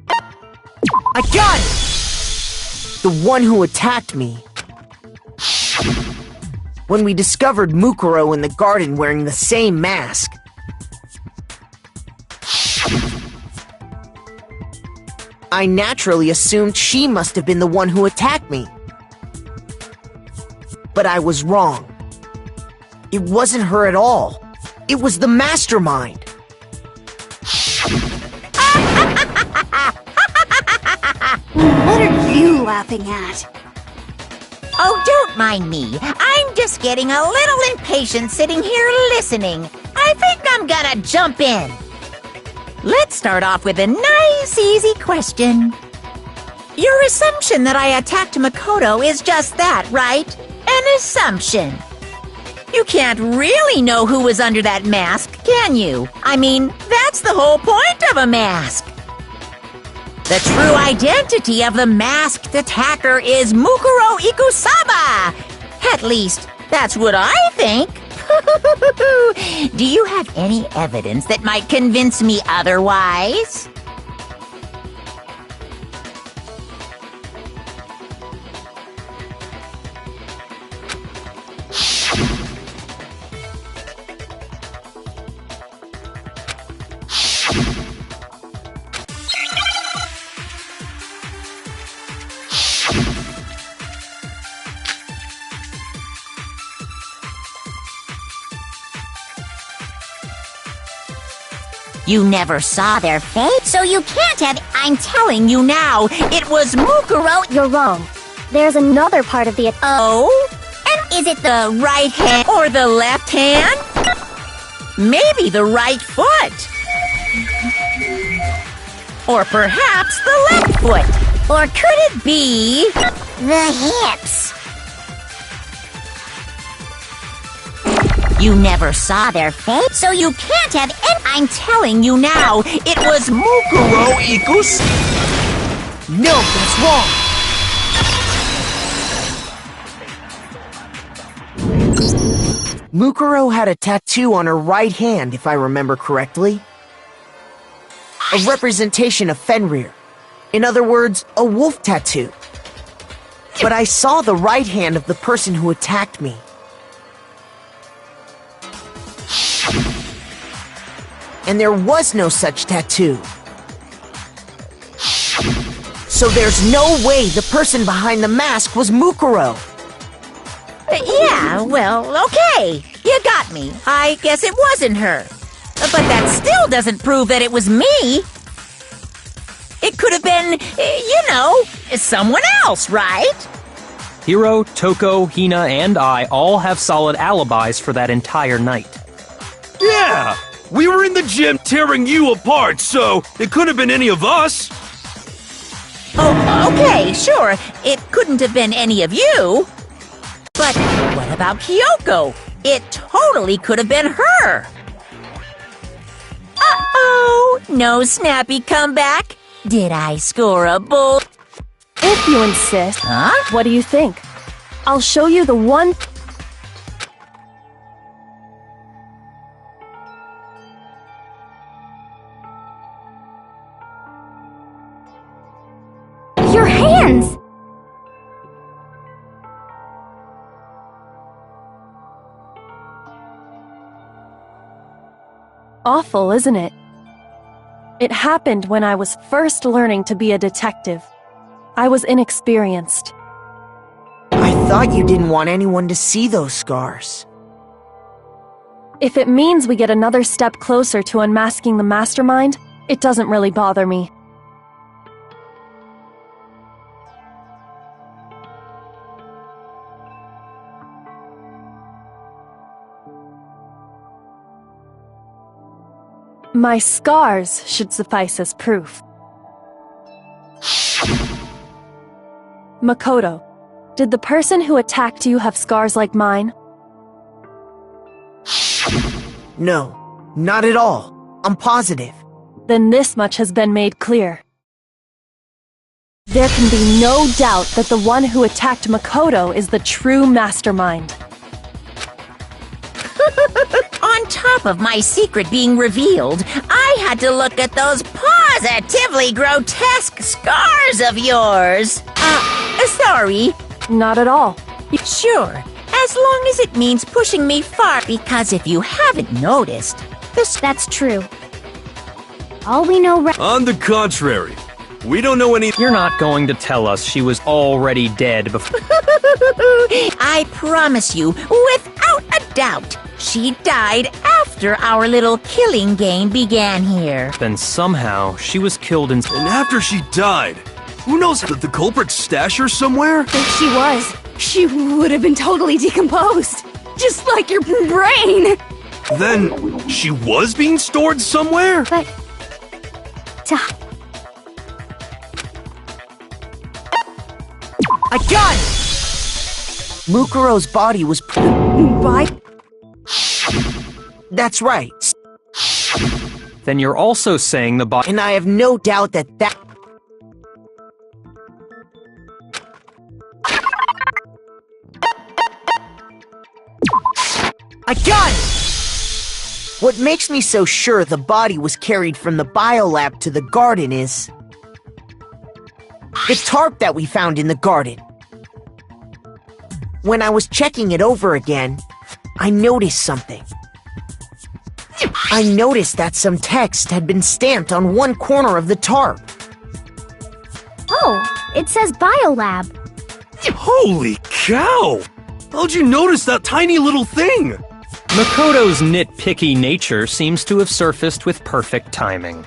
I got it! The one who attacked me. When we discovered Mukuro in the garden wearing the same mask. I naturally assumed she must have been the one who attacked me. But I was wrong. It wasn't her at all. It was the mastermind. What are you laughing at? Oh, don't mind me. I'm just getting a little impatient sitting here listening. I think I'm gonna jump in. Let's start off with a nice, easy question. Your assumption that I attacked Makoto is just that, right? An assumption. You can't really know who was under that mask, can you? I mean, that's the whole point of a mask. The true identity of the masked attacker is Mukuro Ikusaba! At least, that's what I think. Do you have any evidence that might convince me otherwise? You never saw their face, so you can't have... I'm telling you now, it was Mukuro... You're wrong. There's another part of the... Oh? And is it the right hand or the left hand? Maybe the right foot. Or perhaps the left foot. Or could it be... The hips. You never saw their face, so you can't have any... I'm telling you now, it was Mukuro equals... No, that's wrong. Mukuro had a tattoo on her right hand, if I remember correctly. A representation of Fenrir. In other words, a wolf tattoo. But I saw the right hand of the person who attacked me. And there was no such tattoo. So there's no way the person behind the mask was Mukuro. Yeah, well, okay. You got me. I guess it wasn't her. But that still doesn't prove that it was me. It could have been, someone else, right? Hiro, Toko, Hina, and I all have solid alibis for that entire night. Yeah! We were in the gym tearing you apart, so it couldn't have been any of us. Oh, okay, sure. It couldn't have been any of you. But what about Kyoko? It totally could have been her. Uh-oh! No snappy comeback? Did I score a bull? If you insist. Huh? What do you think? I'll show you the one... Your hands! Awful, isn't it? It happened when I was first learning to be a detective. I was inexperienced. I thought you didn't want anyone to see those scars. If it means we get another step closer to unmasking the mastermind, it doesn't really bother me. My scars should suffice as proof. Makoto, did the person who attacked you have scars like mine? No, not at all. I'm positive. Then this much has been made clear. There can be no doubt that the one who attacked Makoto is the true mastermind. On top of my secret being revealed, I had to look at those positively grotesque scars of yours. Sorry. Not at all. Sure, as long as it means pushing me far, because if you haven't noticed, That's true. All we know On the contrary, we don't know any... You're not going to tell us she was already dead before... I promise you, without a doubt, she died after our little killing game began here. Then somehow she was killed in... And after she died, who knows if the culprit stashed her somewhere? If she was, she would have been totally decomposed. Just like your brain. Then, she was being stored somewhere? But... I got it! Mukuro's body was... By... That's right. Then you're also saying the body... And I have no doubt that... I got it! What makes me so sure the body was carried from the biolab to the garden is... the tarp that we found in the garden. When I was checking it over again, I noticed something. I noticed that some text had been stamped on one corner of the tarp. Oh, it says Biolab. Holy cow! How'd you notice that tiny little thing? Makoto's nitpicky nature seems to have surfaced with perfect timing.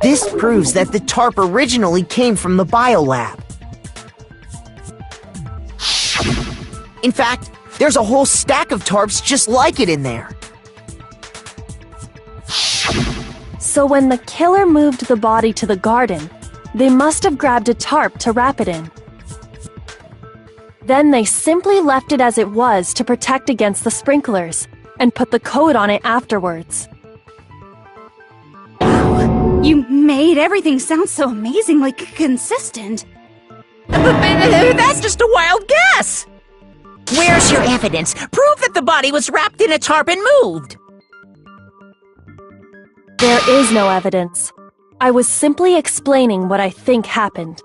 This proves that the tarp originally came from the biolab. In fact, there's a whole stack of tarps just like it in there. So when the killer moved the body to the garden, they must have grabbed a tarp to wrap it in. Then they simply left it as it was to protect against the sprinklers, and put the coat on it afterwards. You made everything sound so amazingly consistent. That's just a wild guess! Where's your evidence? Prove that the body was wrapped in a tarp and moved! There is no evidence. I was simply explaining what I think happened.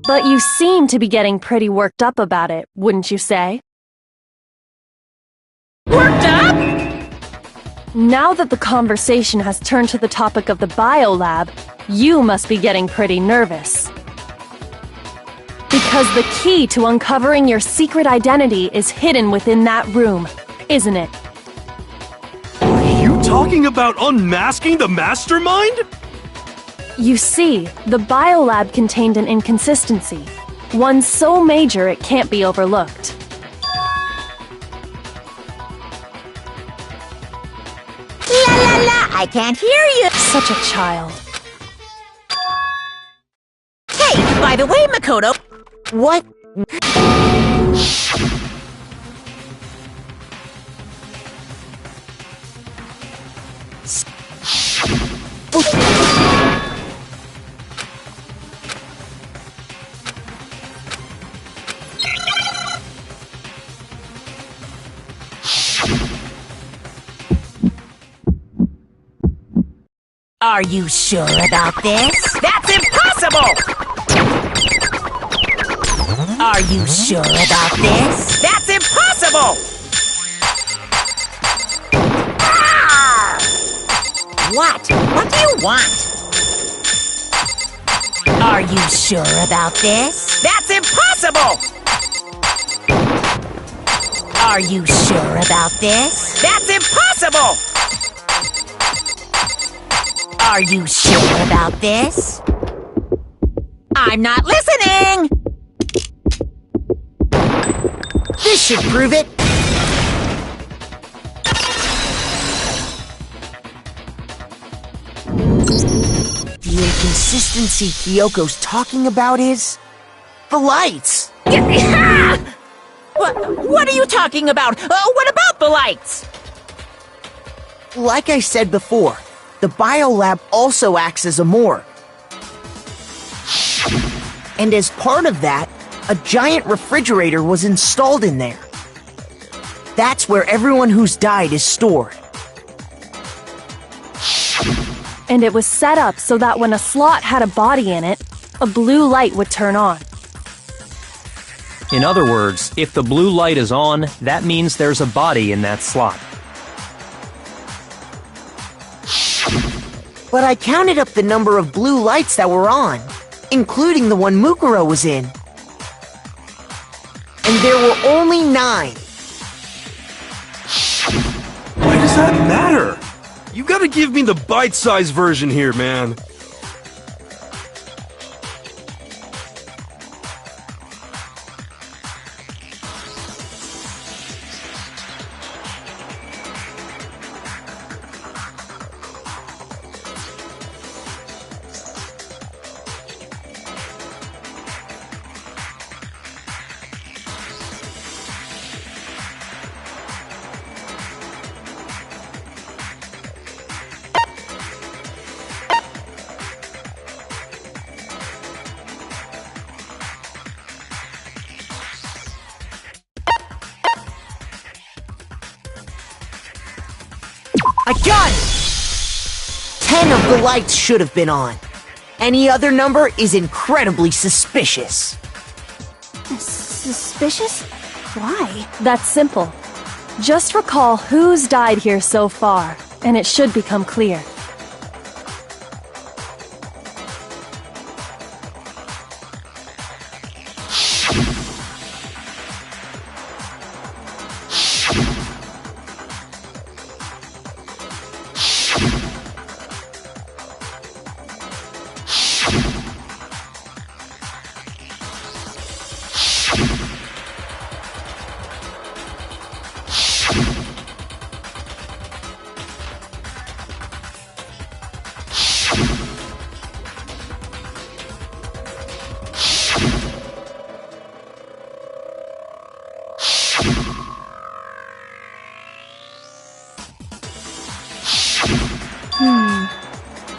But you seem to be getting pretty worked up about it, wouldn't you say? Worked up? Now that the conversation has turned to the topic of the biolab, you must be getting pretty nervous. Because the key to uncovering your secret identity is hidden within that room, isn't it? Are you talking about unmasking the mastermind? You see, the biolab contained an inconsistency, one so major it can't be overlooked. La la la, I can't hear you! Such a child. Hey, by the way, Makoto... What? Are you sure about this? That's impossible! Are you sure about this? That's impossible! Ah! What? What do you want? Are you sure about this? That's impossible! Are you sure about this? That's impossible! Are you sure about this? I'm not listening! This should prove it! The inconsistency Kyoko's talking about is... the lights! What are you talking about? What about the lights? Like I said before, the biolab also acts as a morgue. And as part of that, a giant refrigerator was installed in there. That's where everyone who's died is stored. And it was set up so that when a slot had a body in it, a blue light would turn on. In other words, if the blue light is on, that means there's a body in that slot. But I counted up the number of blue lights that were on, including the one Mukuro was in. And there were only 9. Why does that matter? You gotta give me the bite-sized version here, man. I got it! 10 of the lights should have been on. Any other number is incredibly suspicious. Suspicious? Why? That's simple. Just recall who's died here so far, and it should become clear.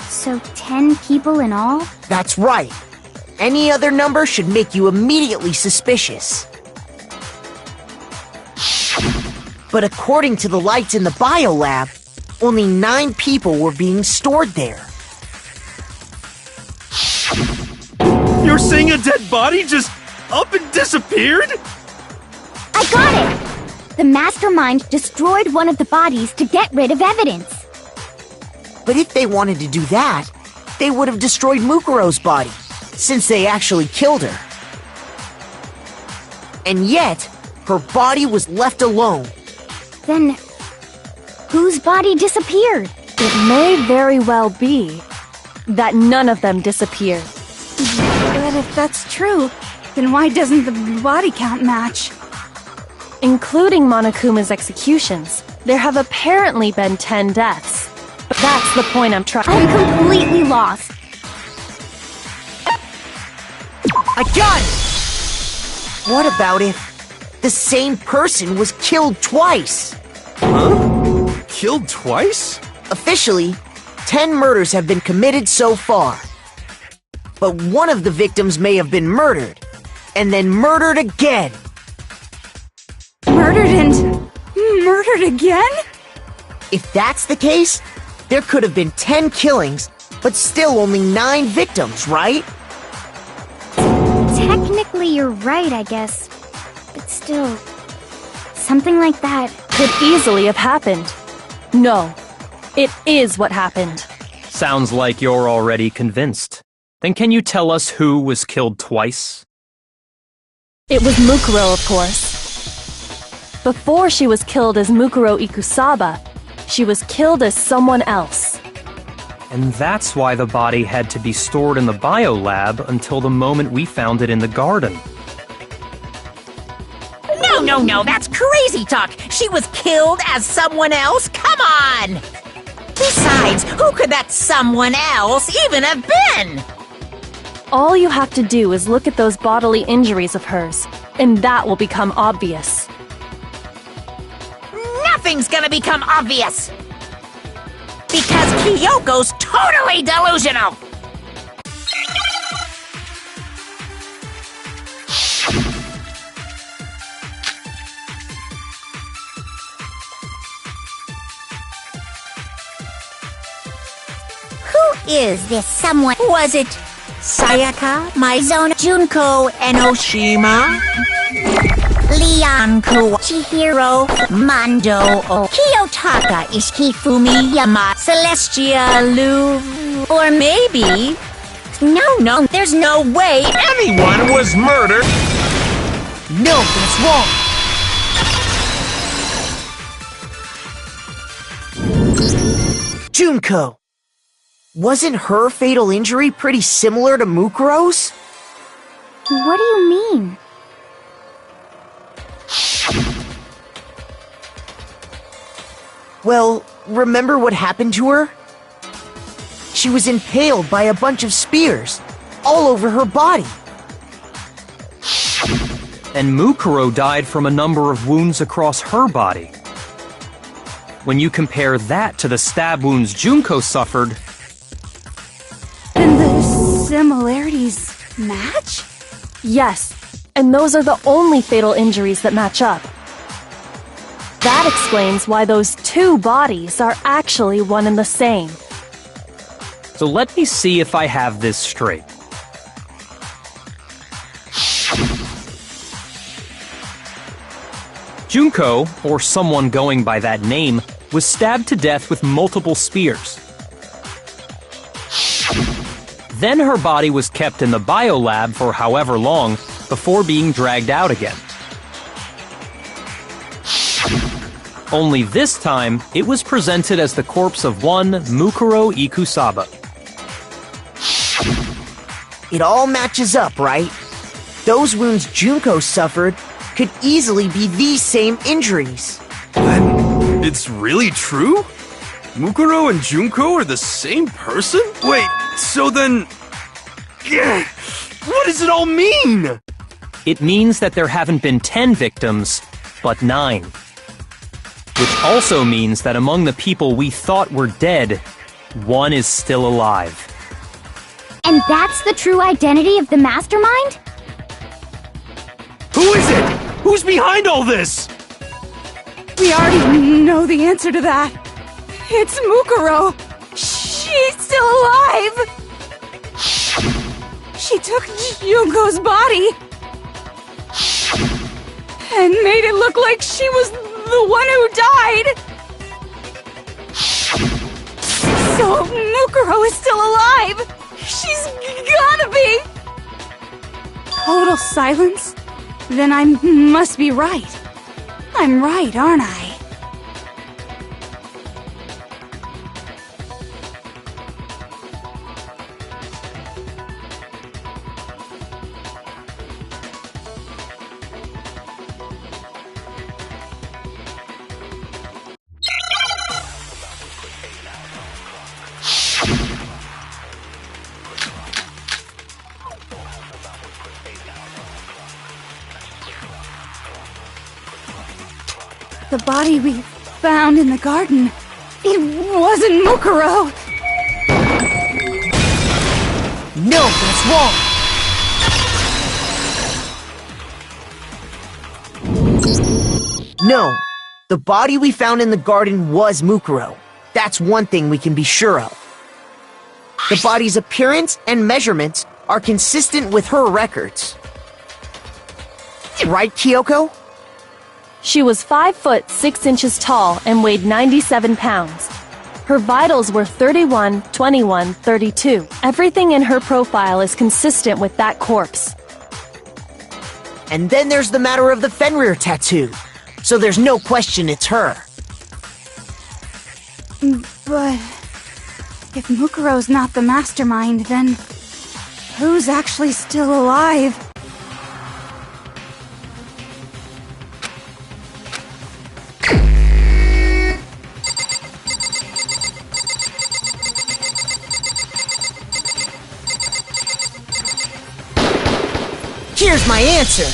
So 10 people in all? That's right. Any other number should make you immediately suspicious. But according to the lights in the biolab, only 9 people were being stored there. You're saying a dead body just up and disappeared? I got it! The mastermind destroyed one of the bodies to get rid of evidence. But if they wanted to do that, they would have destroyed Mukuro's body, since they actually killed her. And yet, her body was left alone. Then, whose body disappeared? It may very well be that none of them disappeared. But if that's true, then why doesn't the body count match? Including Monokuma's executions, there have apparently been 10 deaths. But that's the point I'm trying. I'm completely lost. I got it! What about if the same person was killed twice? Huh? Killed twice? Officially, 10 murders have been committed so far. But one of the victims may have been murdered, and then murdered again. Murdered and murdered again? If that's the case, there could have been 10 killings, but still only 9 victims, right? Technically, you're right, I guess. But still, something like that could easily have happened. No, it is what happened. Sounds like you're already convinced. Then can you tell us who was killed twice? It was Mukuro, of course. Before she was killed as Mukuro Ikusaba, she was killed as someone else. And that's why the body had to be stored in the biolab until the moment we found it in the garden. No, that's crazy talk! She was killed as someone else? Come on! Besides, who could that someone else even have been? All you have to do is look at those bodily injuries of hers, and that will become obvious. Nothing's gonna become obvious! Because Kyoko's totally delusional! Who is this someone? Was it Sayaka, Maizona, Junko, Enoshima? Lianku, Chihiro, Mando, Kiyotaka, Ishikifumi, Yama, Celestia, Lu, or maybe... No, there's no way Anyone was murdered! No, that's wrong! Junko! Wasn't her fatal injury pretty similar to Mukuro's? What do you mean? Well, remember what happened to her? She was impaled by a bunch of spears, all over her body. And Mukuro died from a number of wounds across her body. When you compare that to the stab wounds Junko suffered... Then the similarities match? Yes, and those are the only fatal injuries that match up. That explains why those 2 bodies are actually one and the same. So let me see if I have this straight. Junko, or someone going by that name, was stabbed to death with multiple spears. Then her body was kept in the biolab for however long before being dragged out again. Only this time, it was presented as the corpse of one Mukuro Ikusaba. It all matches up, right? Those wounds Junko suffered could easily be these same injuries. Then it's really true? Mukuro and Junko are the same person? Wait, so then... What does it all mean? It means that there haven't been 10 victims, but 9. Which also means that among the people we thought were dead, 1 is still alive. And that's the true identity of the mastermind? Who is it? Who's behind all this? We already know the answer to that. It's Mukuro. She's still alive. She took Junko's body and made it look like she was the one who died. So Mukuro is still alive. She's gotta be. Total silence? Then I must be right. I'm right, aren't I? The body we found in the garden, it wasn't Mukuro. No, that's wrong. No, the body we found in the garden was Mukuro. That's one thing we can be sure of. The body's appearance and measurements are consistent with her records. Right, Kyoko? She was 5 foot 6 inches tall and weighed 97 pounds. Her vitals were 31, 21, 32. Everything in her profile is consistent with that corpse. And then there's the matter of the Fenrir tattoo. So there's no question it's her. But if Mukuro's not the mastermind, then who's actually still alive? Here's my answer.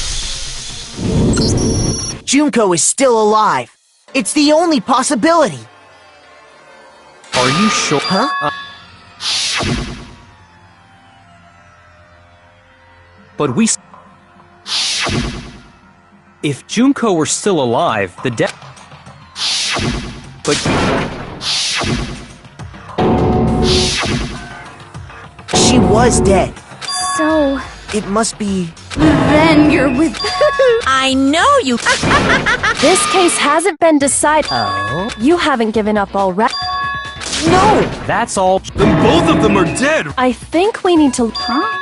Junko is still alive. It's the only possibility. Are you sure? Huh? But if Junko were still alive, the death... But... She was dead. So... It must be... Then you're with... I know you... This case hasn't been decided. Oh? You haven't given up already. No! That's all... Then both of them are dead! I think we need to... Huh?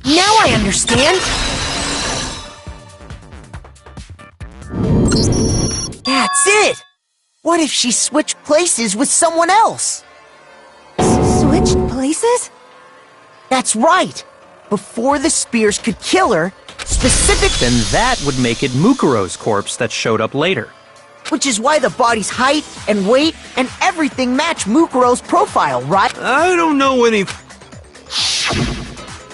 Now I understand! That's it! What if she switched places with someone else? Switched places? That's right! Before the spears could kill her, Then that would make it Mukuro's corpse that showed up later. which is why the body's height and weight and everything match Mukuro's profile, right? I don't know any...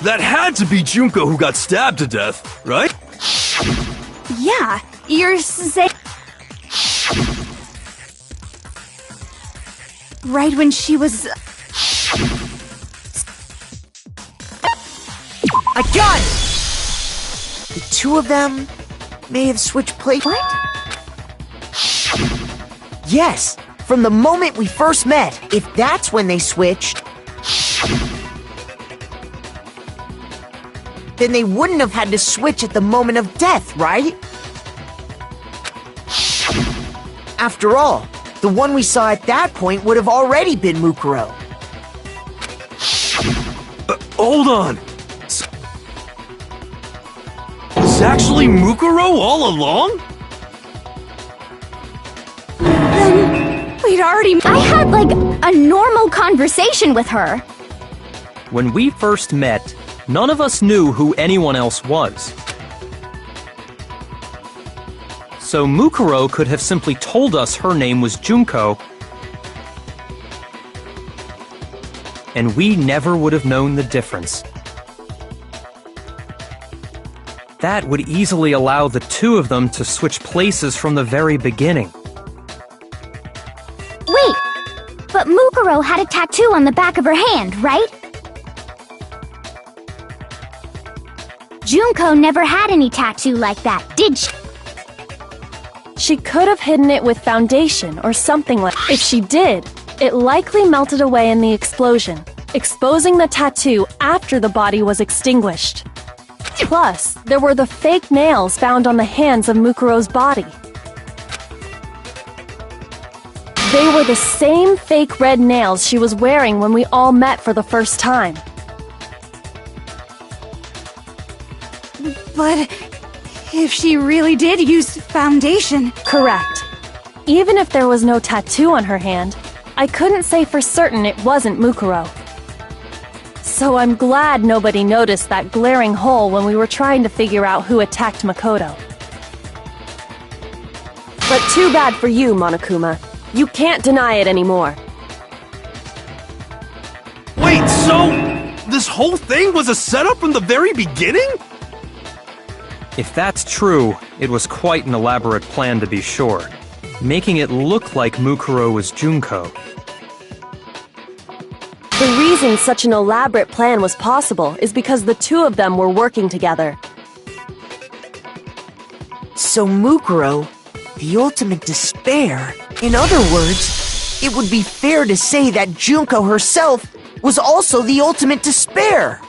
That had to be Junko who got stabbed to death, right? Yeah, you're saying... right when she was... I got it! The two of them may have switched places. What? Yes, from the moment we first met, if that's when they switched, then they wouldn't have had to switch at the moment of death, right? After all, the one we saw at that point would have already been Mukuro. Hold on! It's actually Mukuro all along? We'd already... I had, like, a normal conversation with her. When we first met, none of us knew who anyone else was. So Mukuro could have simply told us her name was Junko, and we never would have known the difference. That would easily allow the two of them to switch places from the very beginning. Wait, but Mukuro had a tattoo on the back of her hand, right? Junko never had any tattoo like that, did she? She could have hidden it with foundation or something like that. If she did, it likely melted away in the explosion, exposing the tattoo after the body was extinguished. Plus, there were the fake nails found on the hands of Mukuro's body. They were the same fake red nails she was wearing when we all met for the first time. But if she really did use foundation... Correct. Even if there was no tattoo on her hand, I couldn't say for certain it wasn't Mukuro. So I'm glad nobody noticed that glaring hole when we were trying to figure out who attacked Makoto. But too bad for you, Monokuma. You can't deny it anymore. Wait, so this whole thing was a setup from the very beginning? If that's true, it was quite an elaborate plan to be sure, making it look like Mukuro was Junko. The reason such an elaborate plan was possible is because the two of them were working together. So Mukuro, the ultimate despair. In other words, it would be fair to say that Junko herself was also the ultimate despair.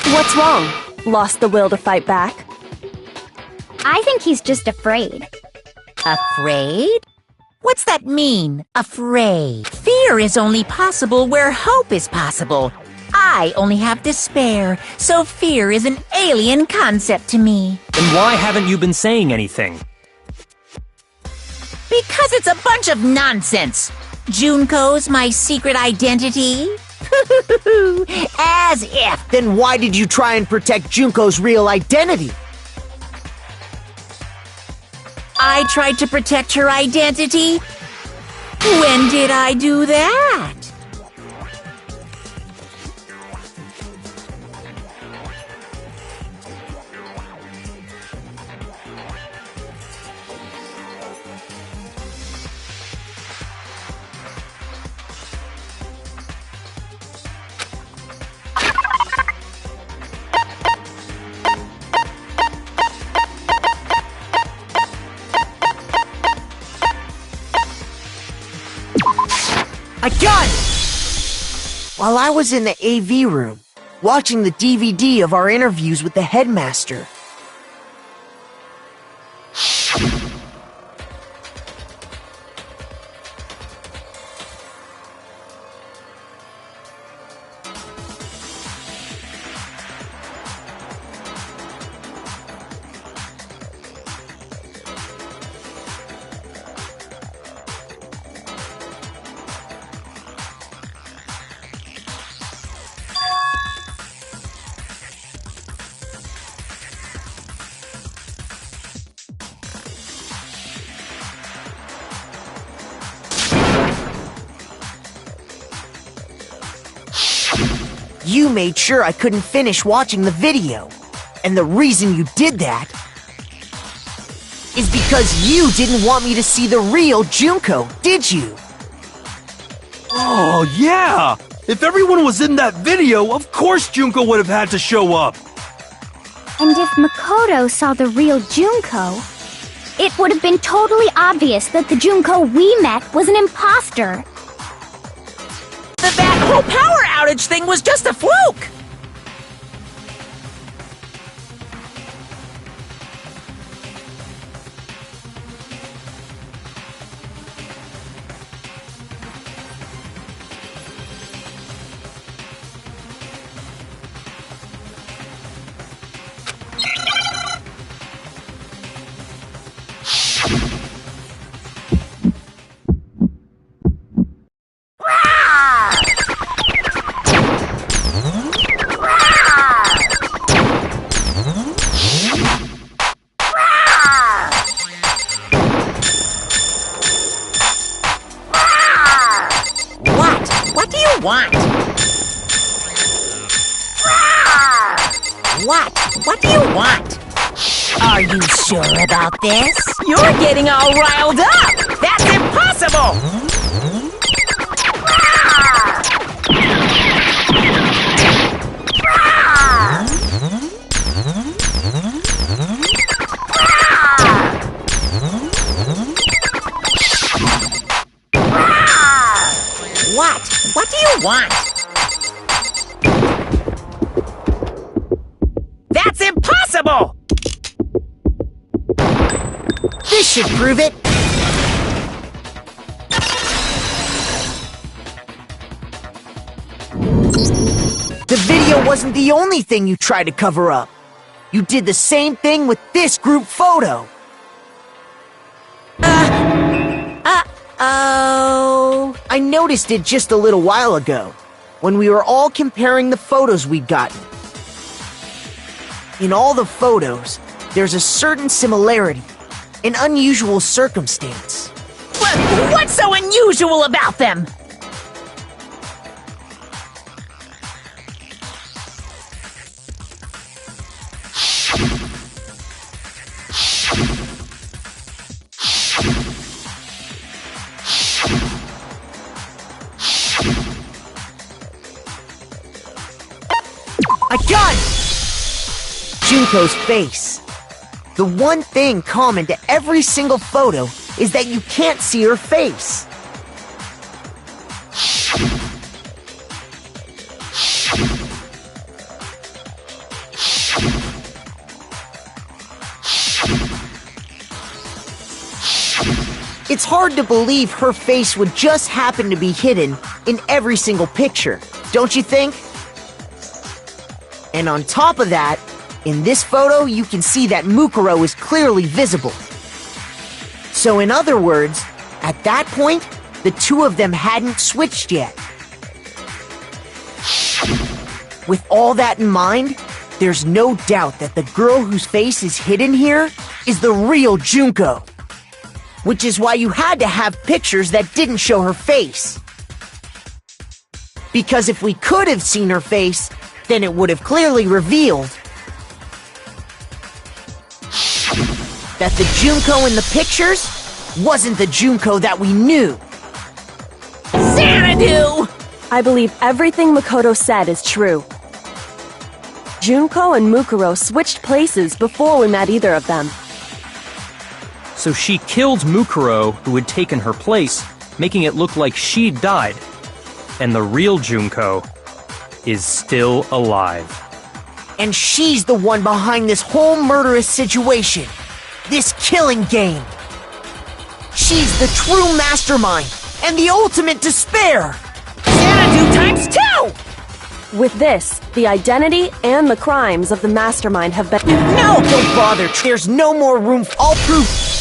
What's wrong? Lost the will to fight back? I think he's just afraid. Afraid? What's that mean, afraid? Fear is only possible where hope is possible. I only have despair, so fear is an alien concept to me. Then why haven't you been saying anything? Because it's a bunch of nonsense. Junko's my secret identity? As if. Then why did you try and protect Junko's real identity? I tried to protect her identity? When did I do that? I got it! While I was in the AV room, watching the DVD of our interviews with the headmaster. You made sure I couldn't finish watching the video. And the reason you did that is because you didn't want me to see the real Junko, did you? Oh, yeah! If everyone was in that video, of course Junko would have had to show up! And if Makoto saw the real Junko, it would have been totally obvious that the Junko we met was an imposter. That whole power outage thing was just a fluke! Want? What do you want? Are you sure about this? You're getting all riled up! That's impossible! What do you want? That's impossible! This should prove it! The video wasn't the only thing you tried to cover up. You did the same thing with this group photo. Oh. I noticed it just a little while ago, when we were all comparing the photos we'd gotten. In all the photos, there's a certain similarity, an unusual circumstance. What's so unusual about them? I got it! Junko's face. The one thing common to every single photo is that you can't see her face. It's hard to believe her face would just happen to be hidden in every single picture, don't you think? And on top of that, in this photo you can see that Mukuro is clearly visible. So in other words, at that point, the two of them hadn't switched yet. With all that in mind, there's no doubt that the girl whose face is hidden here is the real Junko. Which is why you had to have pictures that didn't show her face. Because if we could have seen her face, then it would have clearly revealed that the Junko in the pictures wasn't the Junko that we knew. Xanadu! I believe everything Makoto said is true. Junko and Mukuro switched places before we met either of them. So she killed Mukuro, who had taken her place, making it look like she'd died. And the real Junko is still alive. And she's the one behind this whole murderous situation. This killing game. She's the true mastermind and the ultimate despair. Xanadu times 2! With this, the identity and the crimes of the mastermind have been— No! Don't bother. There's no more room. I'll prove—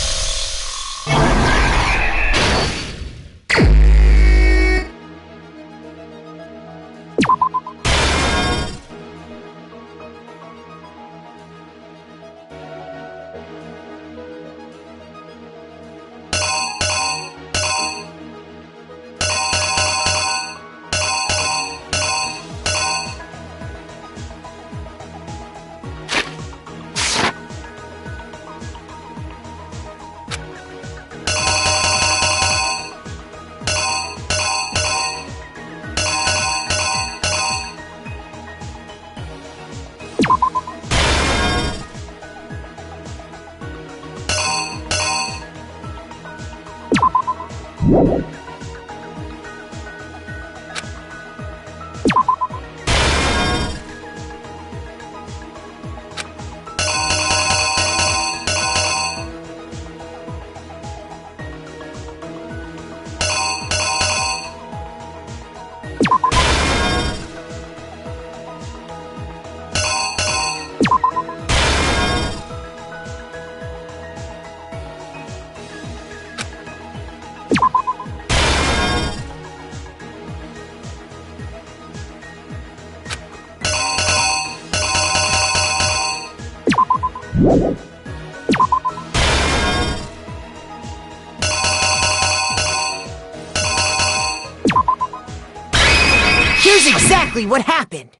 is exactly what happened.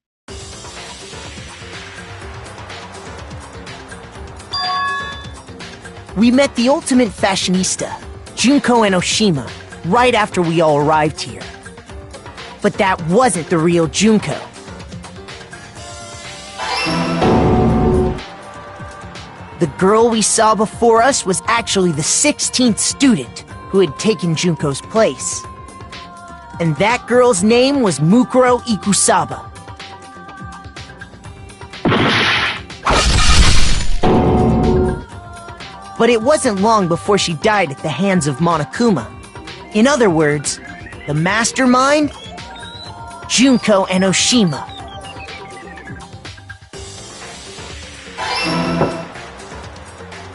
We met the ultimate fashionista, Junko and Oshima, right after we all arrived here. But that wasn't the real Junko. The girl we saw before us was actually the 16th student who had taken Junko's place. And that girl's name was Mukuro Ikusaba. But it wasn't long before she died at the hands of Monokuma. In other words, the mastermind, Junko and Oshima.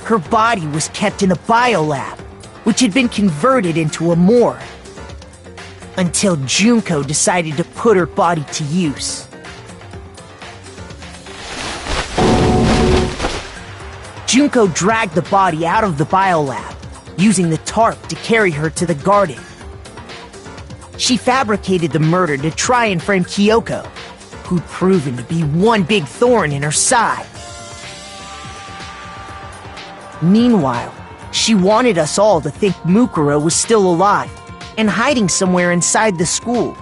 Her body was kept in a biolab, which had been converted into a morgue, until Junko decided to put her body to use. Junko dragged the body out of the biolab, using the tarp to carry her to the garden. She fabricated the murder to try and frame Kyoko, who'd proven to be one big thorn in her side. Meanwhile, she wanted us all to think Mukuro was still alive and hiding somewhere inside the school.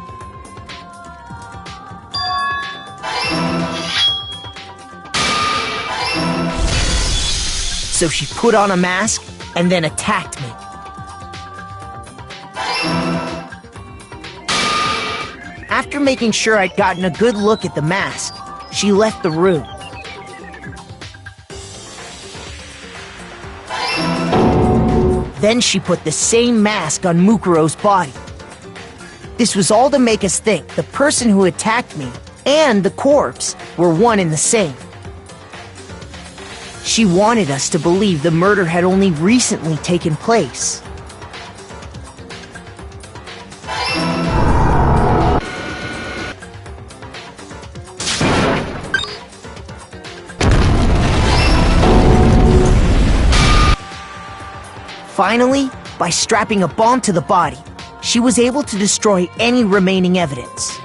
So she put on a mask and then attacked me. After making sure I'd gotten a good look at the mask, she left the room. Then she put the same mask on Mukuro's body. This was all to make us think the person who attacked me and the corpse were one and the same. She wanted us to believe the murder had only recently taken place. Finally, by strapping a bomb to the body, she was able to destroy any remaining evidence.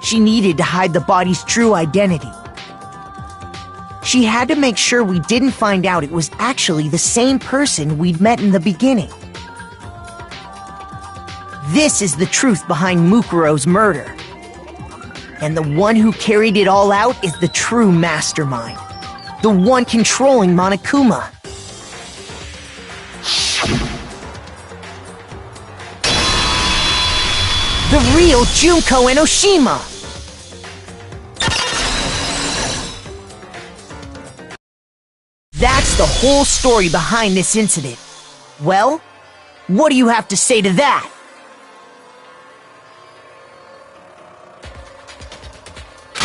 She needed to hide the body's true identity. She had to make sure we didn't find out it was actually the same person we'd met in the beginning. This is the truth behind Mukuro's murder. And the one who carried it all out is the true mastermind. The one controlling Monokuma. The real Junko and Oshima! That's the whole story behind this incident. Well, what do you have to say to that?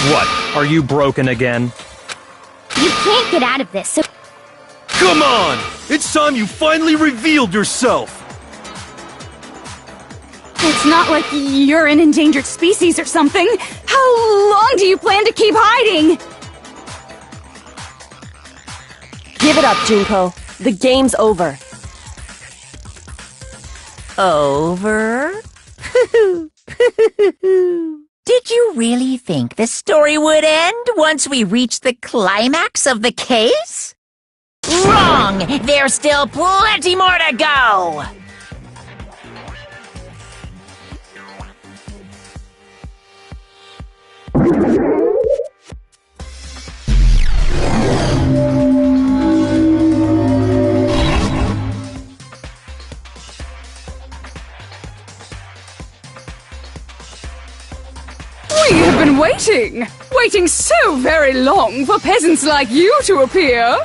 What? Are you broken again? You can't get out of this, so... Come on! It's time you finally revealed yourself! It's not like you're an endangered species or something. How long do you plan to keep hiding? Give it up, Junko. The game's over. Over? Did you really think the story would end once we reached the climax of the case? Wrong! There's still plenty more to go! We have been waiting so very long for peasants like you to appear.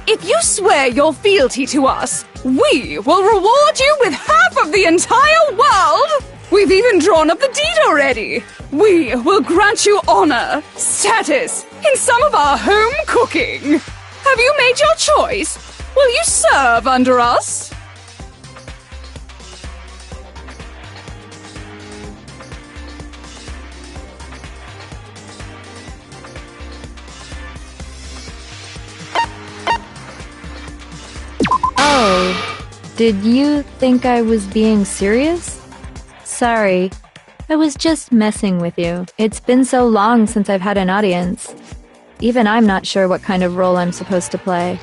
If you swear your fealty to us, we will reward you with half of the entire world! We've even drawn up the deed already! We will grant you honor, status, in some of our home cooking! Have you made your choice? Will you serve under us? Oh, did you think I was being serious? Sorry, I was just messing with you. It's been so long since I've had an audience. Even I'm not sure what kind of role I'm supposed to play.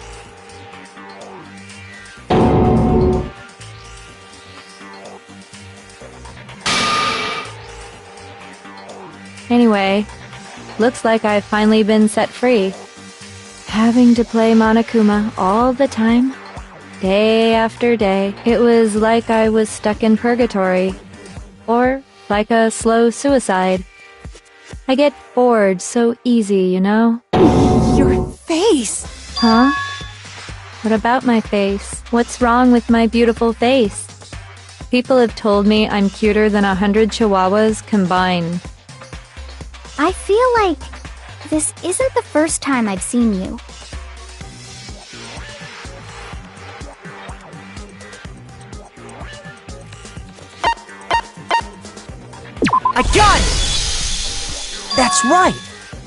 Anyway, looks like I've finally been set free. Having to play Monokuma all the time, day after day, it was like I was stuck in purgatory. Or like a slow suicide. I get bored so easy, you know? Your face! Huh? What about my face? What's wrong with my beautiful face? People have told me I'm cuter than 100 chihuahuas combined. I feel like this isn't the first time I've seen you. I got it! That's right!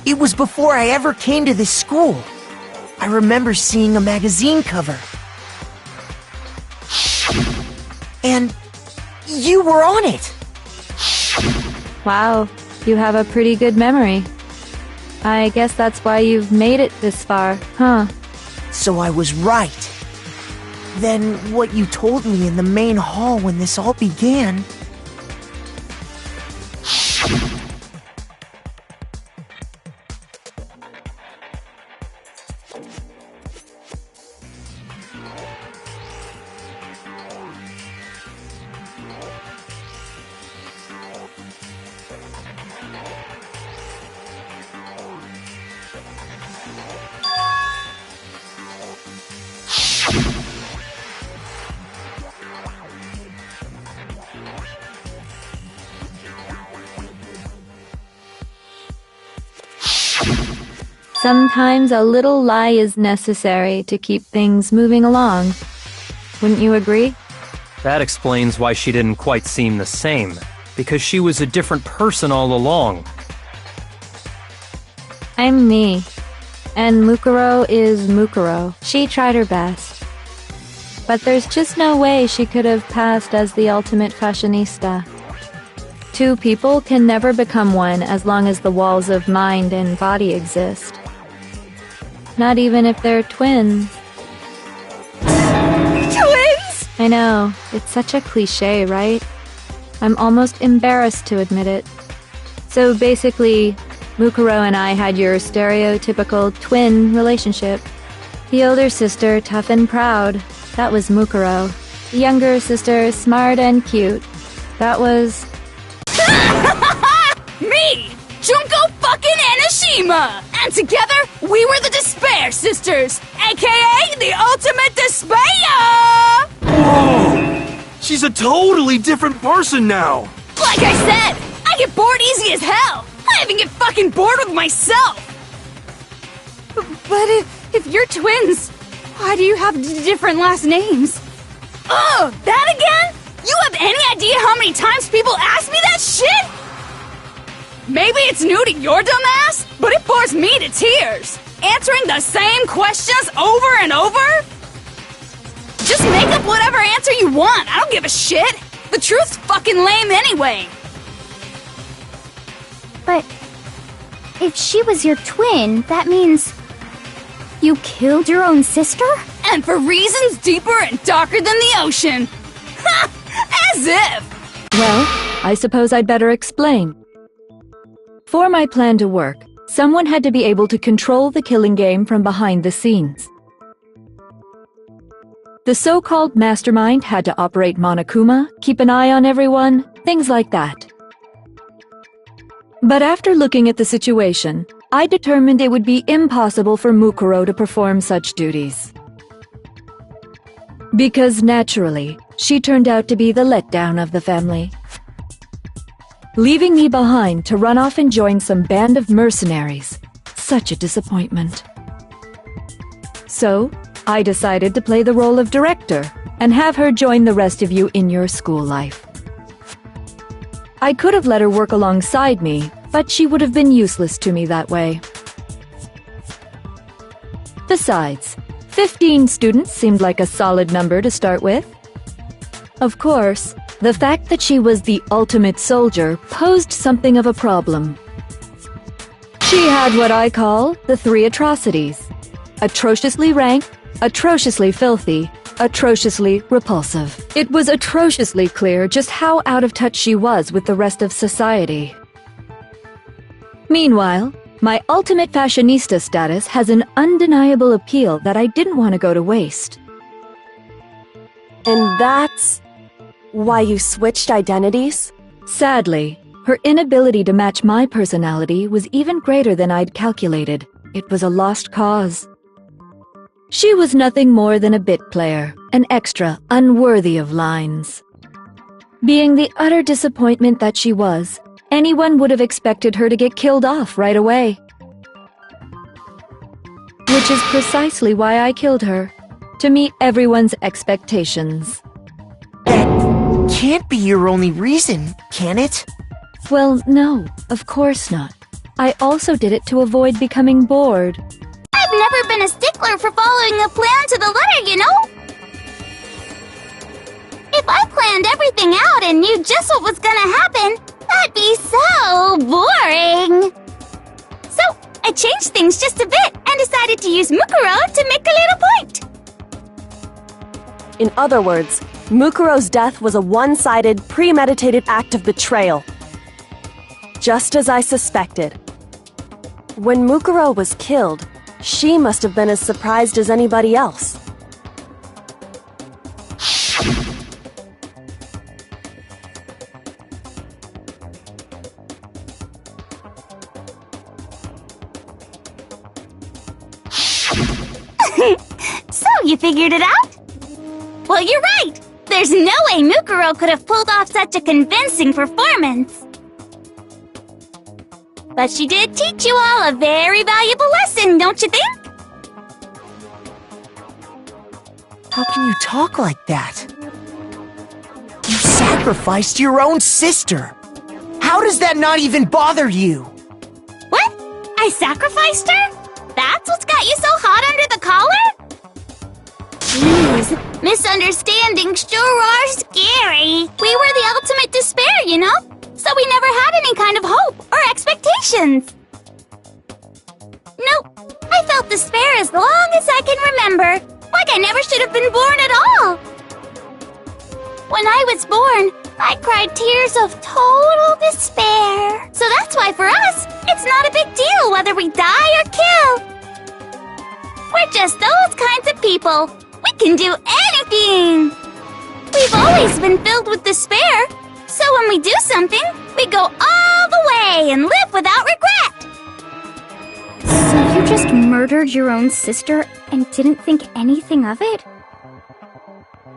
It was before I ever came to this school. I remember seeing a magazine cover. And you were on it! Wow, you have a pretty good memory. I guess that's why you've made it this far, huh? So I was right. Then what you told me in the main hall when this all began... Sometimes a little lie is necessary to keep things moving along. Wouldn't you agree? That explains why she didn't quite seem the same, because she was a different person all along. I'm me, and Mukuro is Mukuro. She tried her best. But there's just no way she could have passed as the ultimate fashionista. Two people can never become one as long as the walls of mind and body exist. Not even if they're twins. Twins?! I know, it's such a cliche, right? I'm almost embarrassed to admit it. So basically, Mukuro and I had your stereotypical twin relationship. The older sister, tough and proud. That was Mukuro. The younger sister, smart and cute. That was... Me! Junko fucking Enoshima! And together, we were the Despair Sisters, aka the Ultimate Despair! Whoa! She's a totally different person now! Like I said, I get bored easy as hell! I even get fucking bored with myself! But if you're twins, why do you have different last names? Oh, that again? You have any idea how many times people ask me that shit? Maybe it's new to your dumb ass, but it bores me to tears. Answering the same questions over and over? Just make up whatever answer you want. I don't give a shit. The truth's fucking lame anyway. But if she was your twin, that means you killed your own sister? And for reasons deeper and darker than the ocean. Ha! As if! Well, I suppose I'd better explain. For my plan to work, someone had to be able to control the killing game from behind the scenes. The so-called mastermind had to operate Monokuma, keep an eye on everyone, things like that. But after looking at the situation, I determined it would be impossible for Mukuro to perform such duties. Because naturally, she turned out to be the letdown of the family, leaving me behind to run off and join some band of mercenaries. Such a disappointment. So, I decided to play the role of director and have her join the rest of you in your school life. I could have let her work alongside me, but she would have been useless to me that way. Besides, 15 students seemed like a solid number to start with. Of course, The fact that she was the ultimate soldier posed something of a problem. She had what I call the three atrocities: atrociously rank, atrociously filthy, atrociously repulsive. It was atrociously clear just how out of touch she was with the rest of society. Meanwhile, my ultimate fashionista status has an undeniable appeal that I didn't want to go to waste. And that's why you switched identities? Sadly, her inability to match my personality was even greater than I'd calculated. It was a lost cause. She was nothing more than a bit player, an extra unworthy of lines. Being the utter disappointment that she was, anyone would have expected her to get killed off right away. Which is precisely why I killed her, to meet everyone's expectations. That can't be your only reason, can it? Well, no, of course not. I also did it to avoid becoming bored. I've never been a stickler for following a plan to the letter, you know? If I planned everything out and knew just what was gonna happen, that'd be so boring. So, I changed things just a bit and decided to use Mukuro to make a little point. In other words, Mukuro's death was a one-sided, premeditated act of betrayal. Just as I suspected. When Mukuro was killed, she must have been as surprised as anybody else. So, you figured it out? Well, you're right! There's no way Mukuro could have pulled off such a convincing performance. But she did teach you all a very valuable lesson, don't you think? How can you talk like that? You sacrificed your own sister! How does that not even bother you? What? I sacrificed her? That's what's got you so hot under the collar? Jeez, misunderstandings sure are scary. We were the ultimate despair, you know? So we never had any kind of hope or expectations. Nope, I felt despair as long as I can remember. Like I never should have been born at all. When I was born, I cried tears of total despair. So that's why for us, it's not a big deal whether we die or kill. We're just those kinds of people. We can do anything. We've always been filled with despair. So when we do something, we go all the way and live without regret. So you just murdered your own sister and didn't think anything of it?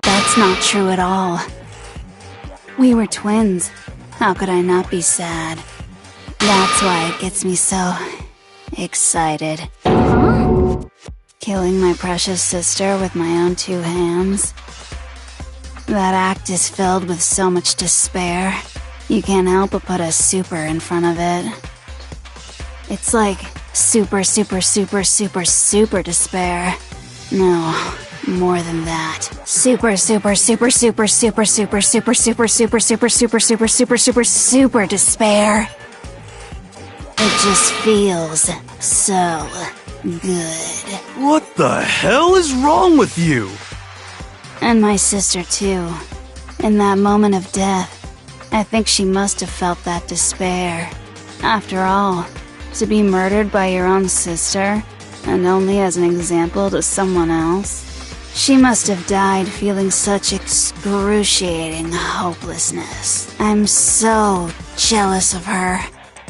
That's not true at all. We were twins. How could I not be sad? That's why it gets me so excited. Huh? Killing my precious sister with my own two hands. That act is filled with so much despair. You can't help but put a super in front of it. It's like super, super, super, super, super despair. No, more than that. Super, super, super, super, super, super, super, super, super, super, super, super, super, super, super despair. It just feels so good. What the hell is wrong with you? And my sister, too. In that moment of death, I think she must have felt that despair. After all, to be murdered by your own sister, and only as an example to someone else, she must have died feeling such excruciating hopelessness. I'm so jealous of her.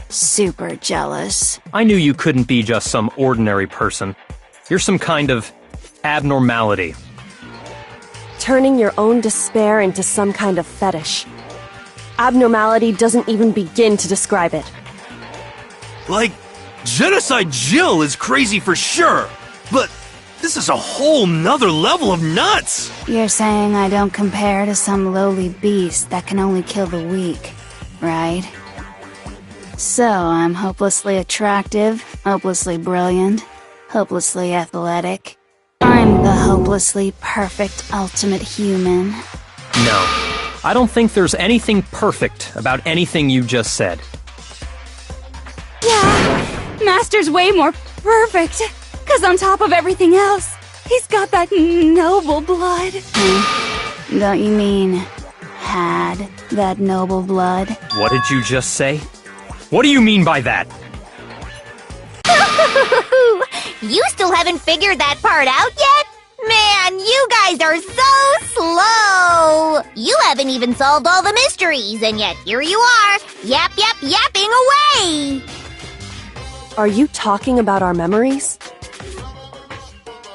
Super jealous. I knew you couldn't be just some ordinary person. You're some kind of abnormality. Turning your own despair into some kind of fetish. Abnormality doesn't even begin to describe it. Like, Genocide Jill is crazy for sure, but this is a whole nother level of nuts! You're saying I don't compare to some lowly beast that can only kill the weak, right? So I'm hopelessly attractive, hopelessly brilliant, hopelessly athletic. I'm the hopelessly perfect ultimate human. No. I don't think there's anything perfect about anything you just said. Yeah, Master's way more perfect. 'Cause on top of everything else, he's got that noble blood. Don't you mean had that noble blood? What did you just say? What do you mean by that? You still haven't figured that part out yet? Man, you guys are so slow! You haven't even solved all the mysteries, and yet here you are, yapping away! Are you talking about our memories?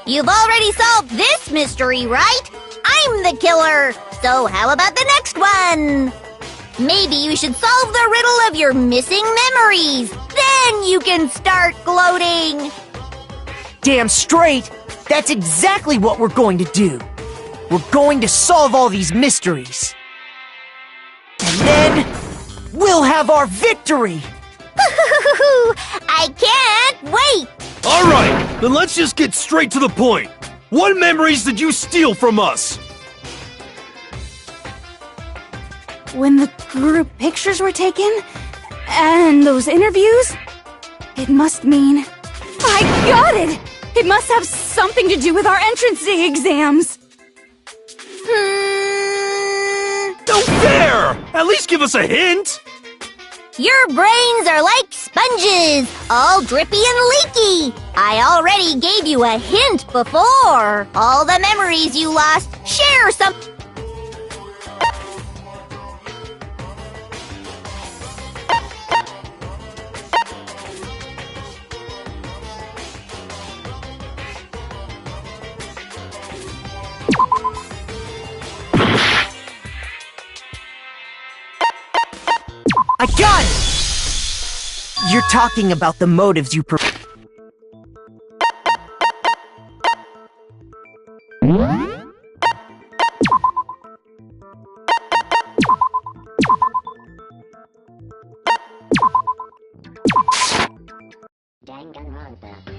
You've already solved this mystery, right? I'm the killer! So how about the next one? Maybe you should solve the riddle of your missing memories. Then you can start gloating! Damn straight! That's exactly what we're going to do. We're going to solve all these mysteries. And then, we'll have our victory! I can't wait! Alright, then let's just get straight to the point. What memories did you steal from us? When the group pictures were taken, and those interviews, it must mean... I got it! It must have something to do with our entrance day exams. No fair! At least give us a hint! Your brains are like sponges, all drippy and leaky. I already gave you a hint before. All the memories you lost, share some... I got it! You're talking about the motives you Danganronpa.